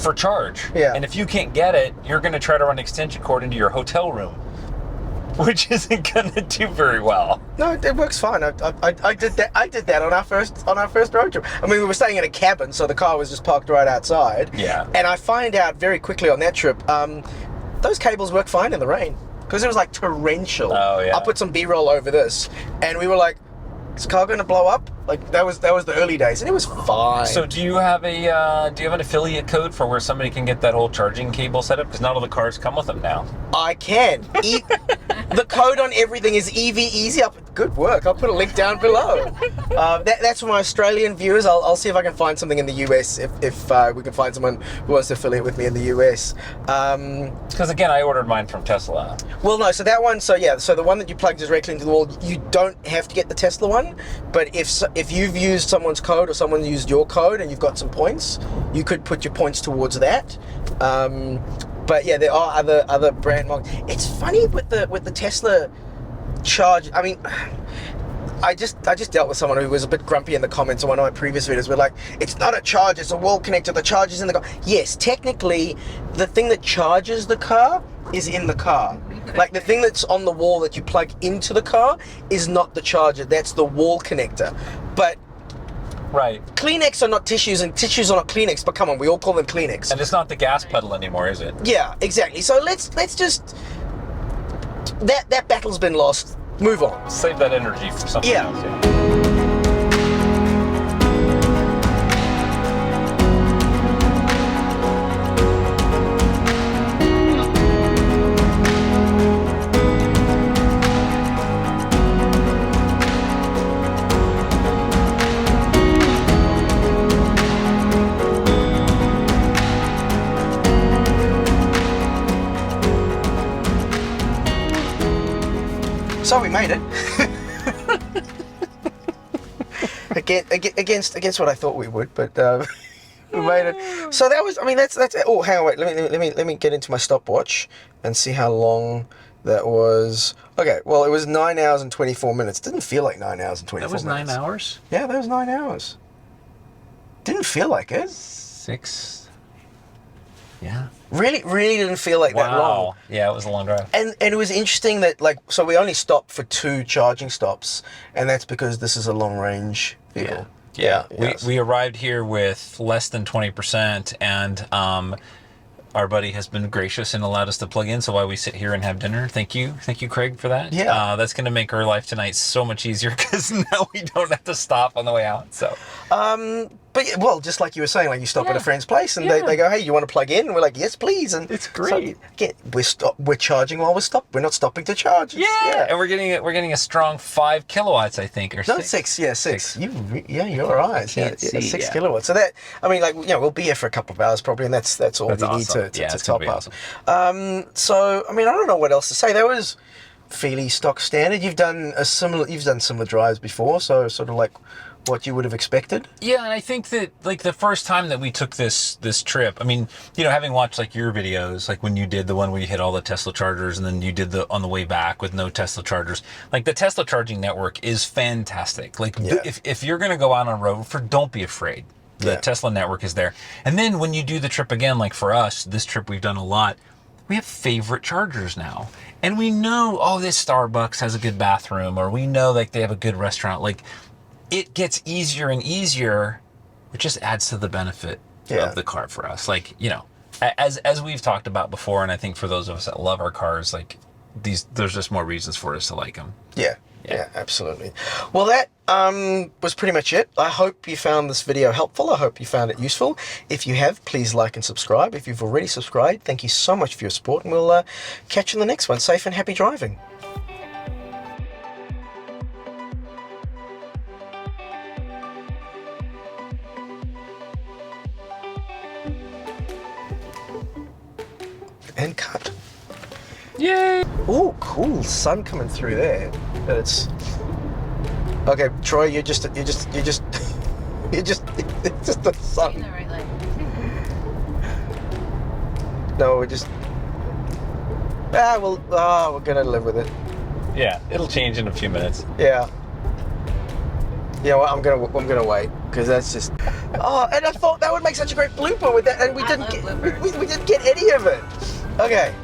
for charge. Yeah. And if you can't get it, you're going to try to run an extension cord into your hotel room, which isn't going to do very well. No, it works fine. I did that. I did that on our first road trip. I mean, we were staying in a cabin, so the car was just parked right outside. Yeah. And I find out very quickly on that trip, those cables work fine in the rain because it was like torrential. Oh yeah. I'll put some B-roll over this, and we were like, "Is the car going to blow up?" Like that was the early days, and it was fine. So do you have an affiliate code for where somebody can get that whole charging cable set up? Because not all the cars come with them now. I can. The code on everything is EV Easy. Good work. I'll put a link down below. That's for my Australian viewers. I'll see if I can find something in the US if we can find someone who wants to affiliate with me in the US. Because again, I ordered mine from Tesla. Well, no. So that one. So the one that you plug directly into the wall. You don't have to get the Tesla one. But if you've used someone's code or someone used your code and you've got some points, you could put your points towards that. But yeah, there are other brand models. It's funny with the Tesla charge. I mean, I just dealt with someone who was a bit grumpy in the comments on one of my previous videos. We're like, it's not a charger, it's a wall connector. The charger's in the car. Yes, technically, the thing that charges the car is in the car. Like the thing that's on the wall that you plug into the car is not the charger. That's the wall connector. But right. Kleenex are not tissues, and tissues are not Kleenex. But come on, we all call them Kleenex. And it's not the gas pedal anymore, is it? Yeah, exactly. So let's just that battle's been lost. Move on. Save that energy for something else. Yeah. So we made it. against what I thought we would, but we made it. So that was. I mean, that's. Oh, hang on, wait. Let me get into my stopwatch and see how long that was. Okay, well, it was 9 hours and 24 minutes. Didn't feel like 9 hours and 24 minutes. That was 9 hours. Yeah, that was 9 hours. Didn't feel like it. 6. Yeah. Really didn't feel like that long. Yeah, it was a long drive. And it was interesting that, like, so we only stopped for 2 charging stops, and that's because this is a long range vehicle. Yeah. Yes. We arrived here with less than 20%, and our buddy has been gracious and allowed us to plug in, so while we sit here and have dinner, thank you, Craig, for that. Yeah. That's going to make our life tonight so much easier, because now we don't have to stop on the way out. So. But yeah, well, just like you were saying, like you stop at a friend's place and they go, hey, you want to plug in? And we're like, yes, please. And it's great. So, again, we're charging while we're stopped. We're not stopping to charge. Yeah. And we're getting a strong 5 kilowatts, I think, or 6. No, 6. Yeah, 6. You're right. Yeah, 6 kilowatts. So that, I mean, like, we'll be here for a couple of hours probably, and that's all we need to top up. Awesome. So, I mean, I don't know what else to say. That was fairly stock standard. You've done similar drives before, so sort of like what you would have expected. Yeah, and I think that, like, the first time that we took this trip, I mean, having watched like your videos, like when you did the one where you hit all the Tesla chargers, and then you did the on the way back with no Tesla chargers, like the Tesla charging network is fantastic. Like if you're gonna go out on a road, don't be afraid. The Tesla network is there. And then when you do the trip again, like for us, this trip we've done a lot, we have favorite chargers now. And we know, this Starbucks has a good bathroom, or we know like they have a good restaurant. Like, it gets easier and easier, which just adds to the benefit of the car for us. Like, as we've talked about before, and I think for those of us that love our cars, like there's just more reasons for us to like them. Yeah. Yeah, absolutely. Well, that was pretty much it. I hope you found this video helpful. I hope you found it useful. If you have, please like and subscribe. If you've already subscribed, thank you so much for your support, and we'll catch you in the next one. Safe and happy driving. And cut. Yay! Oh, cool sun coming through there. It's okay, Troy. You're just it's just the In sun. the right lane. No, we're just we're gonna live with it. Yeah, it'll change in a few minutes. Yeah. Yeah, well, I'm gonna wait because that's just. Oh, and I thought that would make such a great blooper with that, and we didn't get we didn't get any of it. Okay.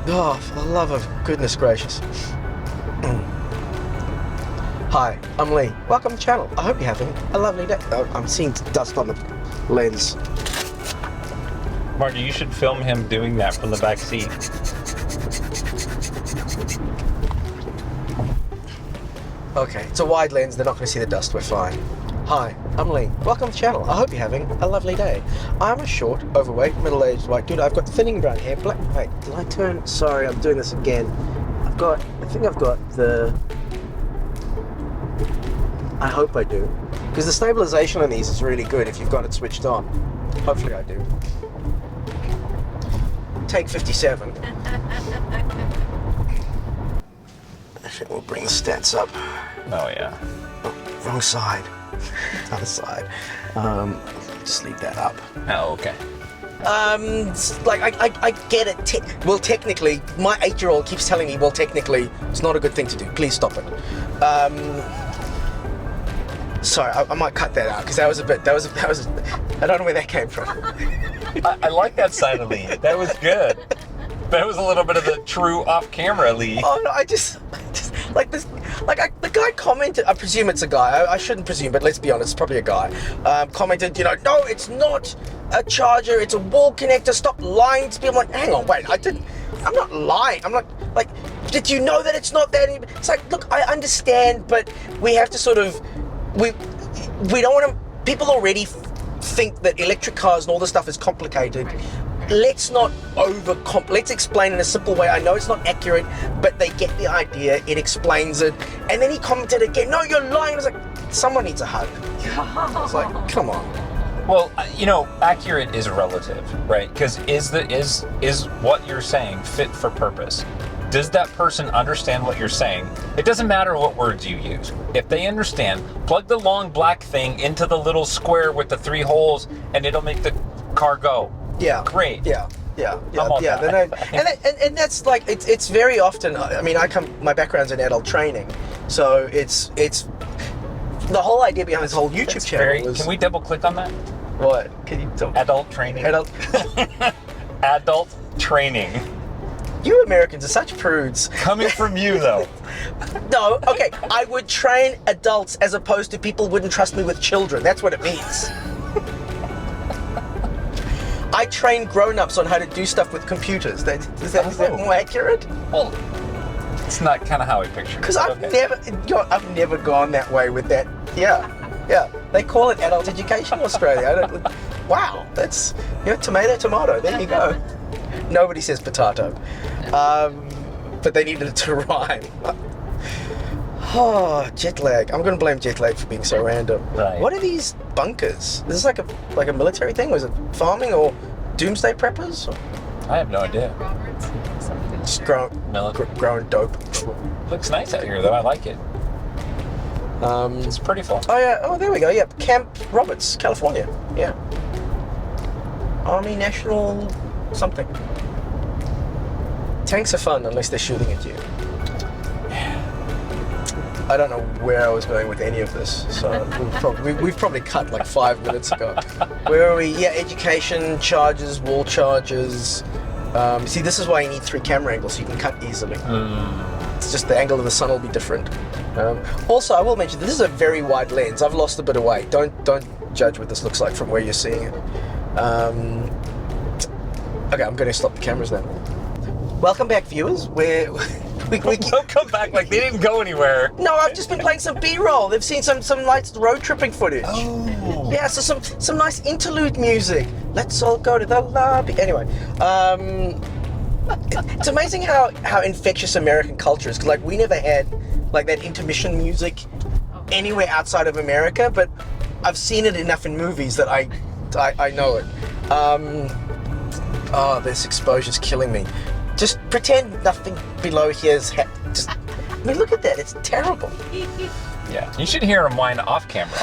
Oh, for the love of goodness gracious. Hi, I'm Lee. Welcome to the channel. I hope you're having a lovely day. Oh, I'm seeing dust on the lens. Marty, you should film him doing that from the back seat. Okay, it's a wide lens. They're not going to see the dust. We're fine. Hi, I'm Lee. Welcome to the channel. I hope you're having a lovely day. I'm a short, overweight, middle-aged white dude. I've got thinning brown hair, black. Wait, did I turn? Sorry, I'm doing this again. I think I've got the. I hope I do, because the stabilization on these is really good if you've got it switched on. Hopefully, I do. Take 57. I think we'll bring the stats up. Oh yeah. Oh, wrong side. Other side. Just leave that up. Oh, okay. Like I get it. Well, technically, my 8-year-old keeps telling me, well, technically, it's not a good thing to do. Please stop it. Sorry, I might cut that out because that was. I don't know where that came from. I like that side of Lee. That was good. That was a little bit of the true off-camera Lee. Oh no, I just like this. The guy commented. I presume it's a guy. I shouldn't presume, but let's be honest, it's probably a guy. Commented, no, it's not a charger. It's a wall connector. Stop lying to me. I'm like, hang on, wait. I'm not lying. I'm not like. Did you know that it's not that? It's like, look, I understand, but we have to sort of. We don't want to. People already think that electric cars and all this stuff is complicated. Let's not let's explain in a simple way. I know it's not accurate, but they get the idea. It explains it. And then he commented again, no, you're lying. I was like, someone needs a hug. I was like, come on. Well, accurate is relative, right? Because is what you're saying fit for purpose? Does that person understand what you're saying? It doesn't matter what words you use. If they understand, plug the long black thing into the little square with the 3 holes, and it'll make the car go. Yeah. Great. Yeah. That. And that's like it's very often. I mean, my background's in adult training, so it's the whole idea behind this whole YouTube channel. Can we double click on that? What? Can you Adult training. Adult training. You Americans are such prudes. Coming from you, though. No, okay. I would train adults as opposed to people wouldn't trust me with children. That's what it means. I train grown-ups on how to do stuff with computers. Is that more accurate? Well, it's not kind of how I picture it. Because I've never gone that way with that. Yeah. They call it adult education in Australia. Wow, that's tomato. There you go. Nobody says potato, but they needed it to rhyme. Oh, jet lag. I'm going to blame jet lag for being so random. Right. What are these bunkers? Is this like a military thing? Was it farming or doomsday preppers? I have no idea. Just growing dope. Looks nice out here, though. I like it. It's pretty full. Oh, yeah. Oh, there we go. Yeah. Camp Roberts, California. Yeah. Army National something. Tanks are fun unless they're shooting at you. I don't know where I was going with any of this, so we've probably cut like 5 minutes ago. Where are we? Yeah, education, charges, wall charges. See, this is why you need 3 camera angles so you can cut easily. It's just the angle of the sun will be different. Also, I will mention this is a very wide lens. I've lost a bit of weight. Don't judge what this looks like from where you're seeing it. Okay, I'm going to stop the cameras now. Welcome back, viewers. We're They'll come back like they didn't go anywhere. No, I've just been playing some B-roll. They've seen some nice road tripping footage. Oh. Yeah, so some nice interlude music. Let's all go to the lobby. Anyway, it's amazing how infectious American culture is. 'Cause like we never had like that intermission music anywhere outside of America, but I've seen it enough in movies that I know it. Oh, this exposure's killing me. Just pretend nothing below here's just. I mean, look at that. It's terrible. Yeah, you should hear him whine off camera.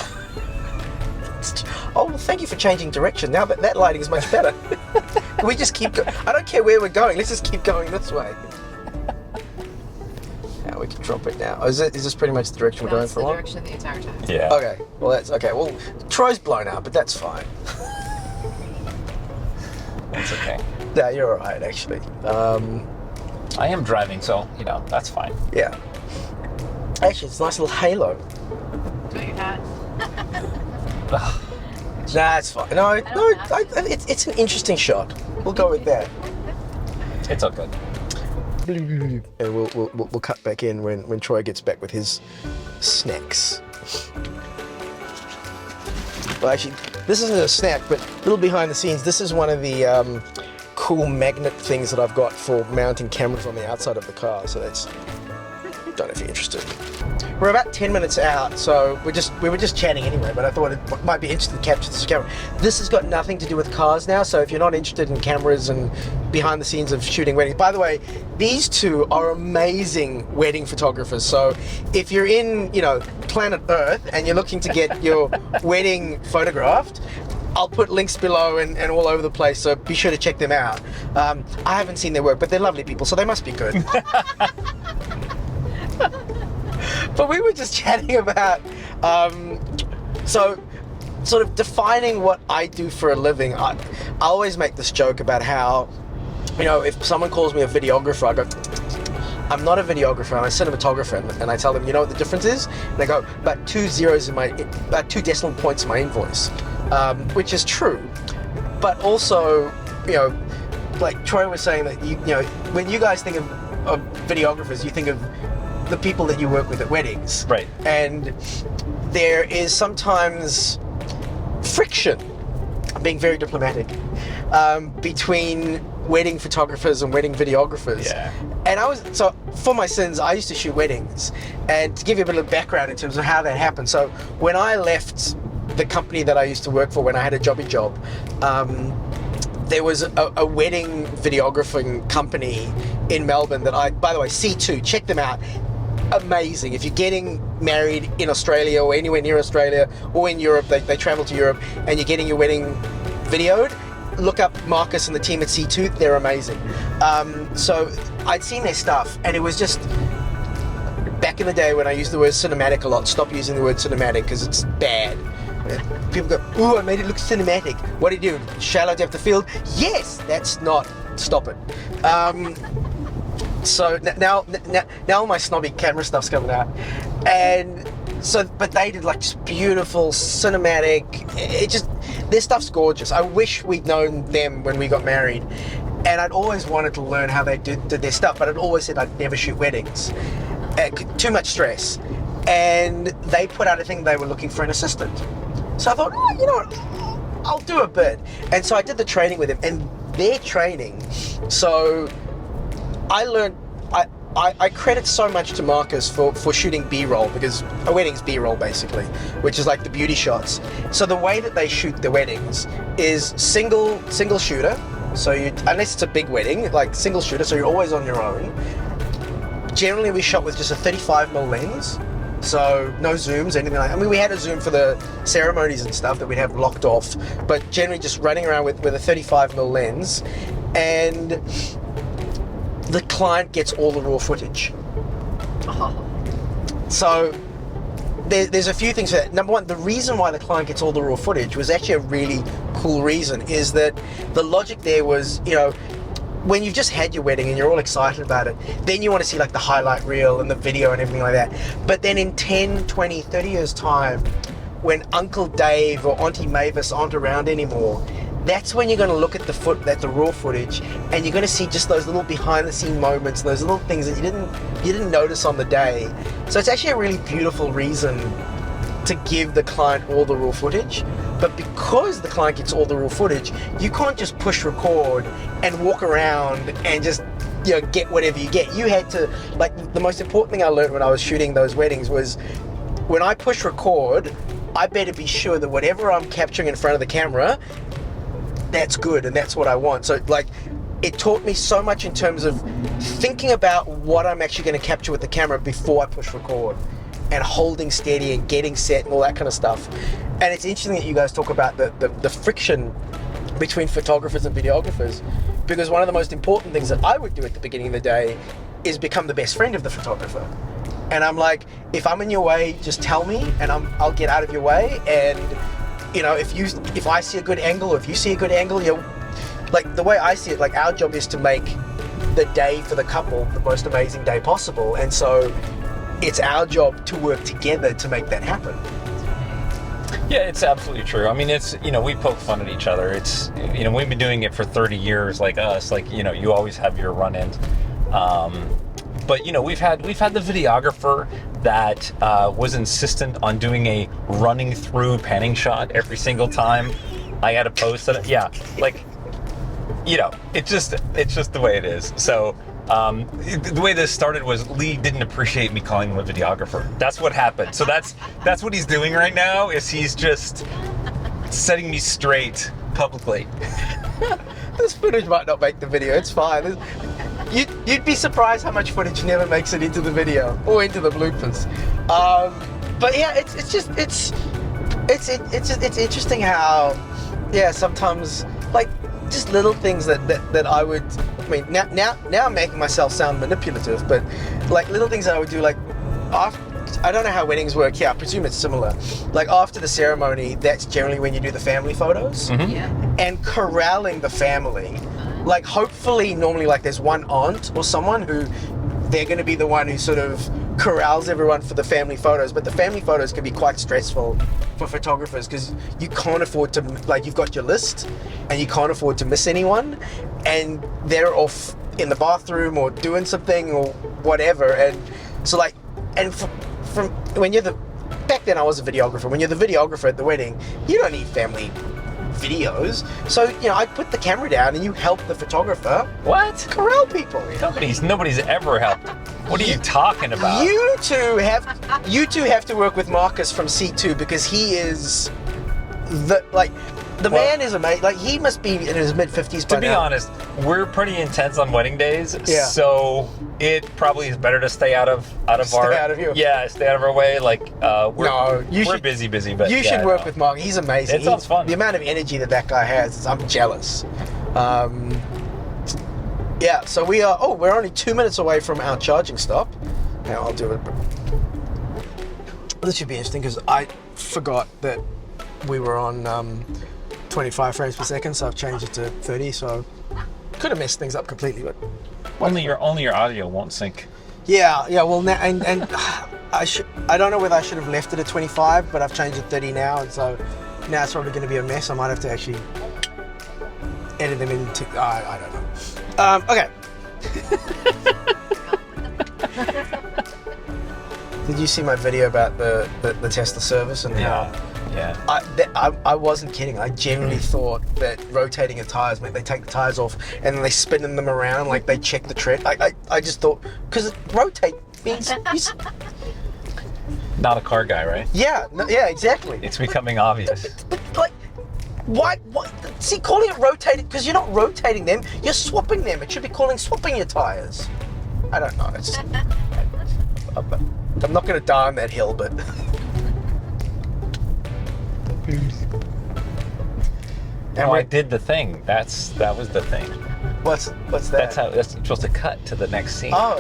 Oh, well, thank you for changing direction. Now that lighting is much better. Can we just keep going? I don't care where we're going. Let's just keep going this way. Now we can drop it now. Oh, is this pretty much the direction we're going for? That's the direction the entire time. Yeah. Okay. Well, that's okay. Well, Troy's blown out, but that's fine. That's okay. Yeah, you're all right, actually. I am driving, so, that's fine. Yeah. Actually, it's a nice little halo. Do your hat. Nah, it's fine. No, it's an interesting shot. We'll go with that. It's all good. And we'll cut back in when Troy gets back with his snacks. Well, actually, this isn't a snack, but a little behind the scenes. This is one of the cool magnet things that I've got for mounting cameras on the outside of the car. So that's. Don't know if you're interested. We're about 10 minutes out, so we were just chatting anyway, but I thought it might be interesting to capture this camera. This has got nothing to do with cars now, so if you're not interested in cameras and behind the scenes of shooting weddings. By the way, these two are amazing wedding photographers. So if you're in, planet Earth and you're looking to get your wedding photographed, I'll put links below and all over the place, so be sure to check them out. I haven't seen their work, but they're lovely people, so they must be good. But we were just chatting about, so sort of defining what I do for a living. I always make this joke about how, if someone calls me a videographer, I go, I'm not a videographer, I'm a cinematographer, and I tell them, you know what the difference is? And they go, about 2 decimal points in my invoice, which is true. But also, like Troy was saying that when you guys think of videographers, you think of the people that you work with at weddings. Right. And there is sometimes friction, I'm being very diplomatic, between wedding photographers and wedding videographers. Yeah. And so for my sins, I used to shoot weddings. And to give you a bit of background in terms of how that happened. So when I left the company that I used to work for when I had a jobby job, there was a wedding videographing company in Melbourne that by the way, C2, check them out. Amazing. If you're getting married in Australia or anywhere near Australia or in Europe, they travel to Europe, and you're getting your wedding videoed, look up Marcus and the team at C2. They're amazing. So I'd seen their stuff, and it was just back in the day when I used the word cinematic a lot. Stop using the word cinematic because it's bad. People go, ooh, I made it look cinematic. What do you do? Shallow depth of field? Yes, that's not. Stop it. So now all my snobby camera stuff's coming out, and so but they did like just beautiful cinematic. Their stuff's gorgeous. I wish we'd known them when we got married, and I'd always wanted to learn how they did their stuff, but I'd always said I'd never shoot weddings. Too much stress, and they put out a thing they were looking for an assistant. So I thought, you know what, I'll do a bit, and so I did the training with them, and their training. So I learned, I credit so much to Marcus for shooting B-roll, because a wedding's B-roll basically, which is like the beauty shots. So the way that they shoot the weddings is single shooter. So unless it's a big wedding, like single shooter, so you're always on your own. Generally we shot with just a 35mm lens. So no zooms, anything like that. I mean, we had a zoom for the ceremonies and stuff that we'd have locked off, but generally just running around with a 35mm lens, and the client gets all the raw footage. Oh. So there's a few things for that. Number one, the reason why the client gets all the raw footage was actually a really cool reason, is that the logic there was, when you've just had your wedding and you're all excited about it, then you want to see like the highlight reel and the video and everything like that. But then in 10, 20, 30 years time, when Uncle Dave or Auntie Mavis aren't around anymore, that's when you're going to look at the raw footage, and you're going to see just those little behind the scene moments, those little things that you didn't notice on the day. So it's actually a really beautiful reason to give the client all the raw footage. But because the client gets all the raw footage, you can't just push record and walk around and just, you know, get whatever you get. You had to, like, the most important thing I learned when I was shooting those weddings was, when I push record, I better be sure that whatever I'm capturing in front of the camera, that's good and that's what I want. So, like, it taught me so much in terms of thinking about what I'm actually going to capture with the camera before I push record, and holding steady and getting set and all that kind of stuff. And it's interesting that you guys talk about the friction between photographers and videographers, because one of the most important things that I would do at the beginning of the day is become the best friend of the photographer. And I'm like, if I'm in your way, just tell me, and I'll get out of your way. And you know, if I see a good angle, or if you see a good angle, you know, like, the way I see it, like, our job is to make the day for the couple the most amazing day possible. And so it's our job to work together to make that happen. Yeah, it's absolutely true. I mean, it's, you know, we poke fun at each other. It's, you know, we've been doing it for 30 years, like us. Like, you know, you always have your run-ins. But, you know, we've had the videographer that was insistent on doing a running through panning shot every single time I had a post. Yeah, like, you know, it's just the way it is. So the way this started was Lee didn't appreciate me calling him a videographer. That's what happened. So that's what he's doing right now, is he's just setting me straight publicly. This footage might not make the video. It's fine. You'd be surprised how much footage never makes it into the video or into the bloopers. But yeah, it's interesting how, yeah, sometimes, like, just little things that I would, I mean, now I'm making myself sound manipulative, but like little things that I would do, like, I don't know how weddings work here. I presume it's similar. Like, after the ceremony, that's generally when you do the family photos. Mm-hmm. Yeah. And corralling the family. Like, hopefully, normally, like, there's one aunt or someone who, they're going to be the one who sort of corrals everyone for the family photos. But the family photos can be quite stressful for photographers, because you can't afford to, like, you've got your list and you can't afford to miss anyone, and they're off in the bathroom or doing something or whatever. And so, like, and from when you're back then I was a videographer. When you're the videographer at the wedding, you don't need family videos. So, you know, I put the camera down and you help the photographer What? corral people. Nobody's ever helped. What are you talking about? You two have to work with Marcus from C2, because he is the man is amazing. Like, he must be in his mid-50s by now. To be honest, we're pretty intense on wedding days, Yeah. so it probably is better to stay out of you. Yeah, stay out of our way. Like, we're should- busy, but You yeah, should work no. with Mark. He's amazing. It sounds fun. The amount of energy that guy has, I'm jealous. Yeah, so we're only 2 minutes away from our charging stop. Now I'll do it. This should be interesting, because I forgot that we were on 25 frames per second, so I've changed it to 30, so could have messed things up completely, but Only your audio won't sync. yeah, well, now, and I don't know whether I should have left it at 25, but I've changed it to 30 now, and so now it's probably going to be a mess. I might have to actually edit them into, I don't know. Okay. Did you see my video about the Tesla service and how? Yeah. I wasn't kidding. I genuinely thought that rotating the tires meant they take the tires off and then they spin them around, like they check the tread. I just thought, because rotate means Not a car guy, right? yeah, exactly. It's becoming obvious. But like, why? See, calling it rotating, because you're not rotating them, you're swapping them. It should be calling swapping your tires. I don't know. It's I'm not going to die on that hill, but. No, I did the thing. That was the thing. What's that? That's supposed to cut to the next scene. Oh,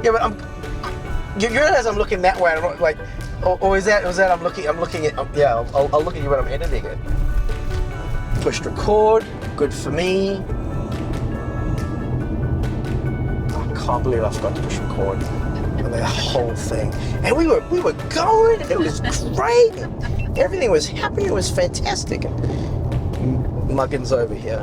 yeah, but you realize I'm looking that way. I'm like, or is that I'm looking at? Yeah, I'll look at you when I'm editing it. Pushed record. Good for me. I can't believe I forgot to push record. And the whole thing. And we were going, and it was great. And everything was happening. It was fantastic. Muggins over here.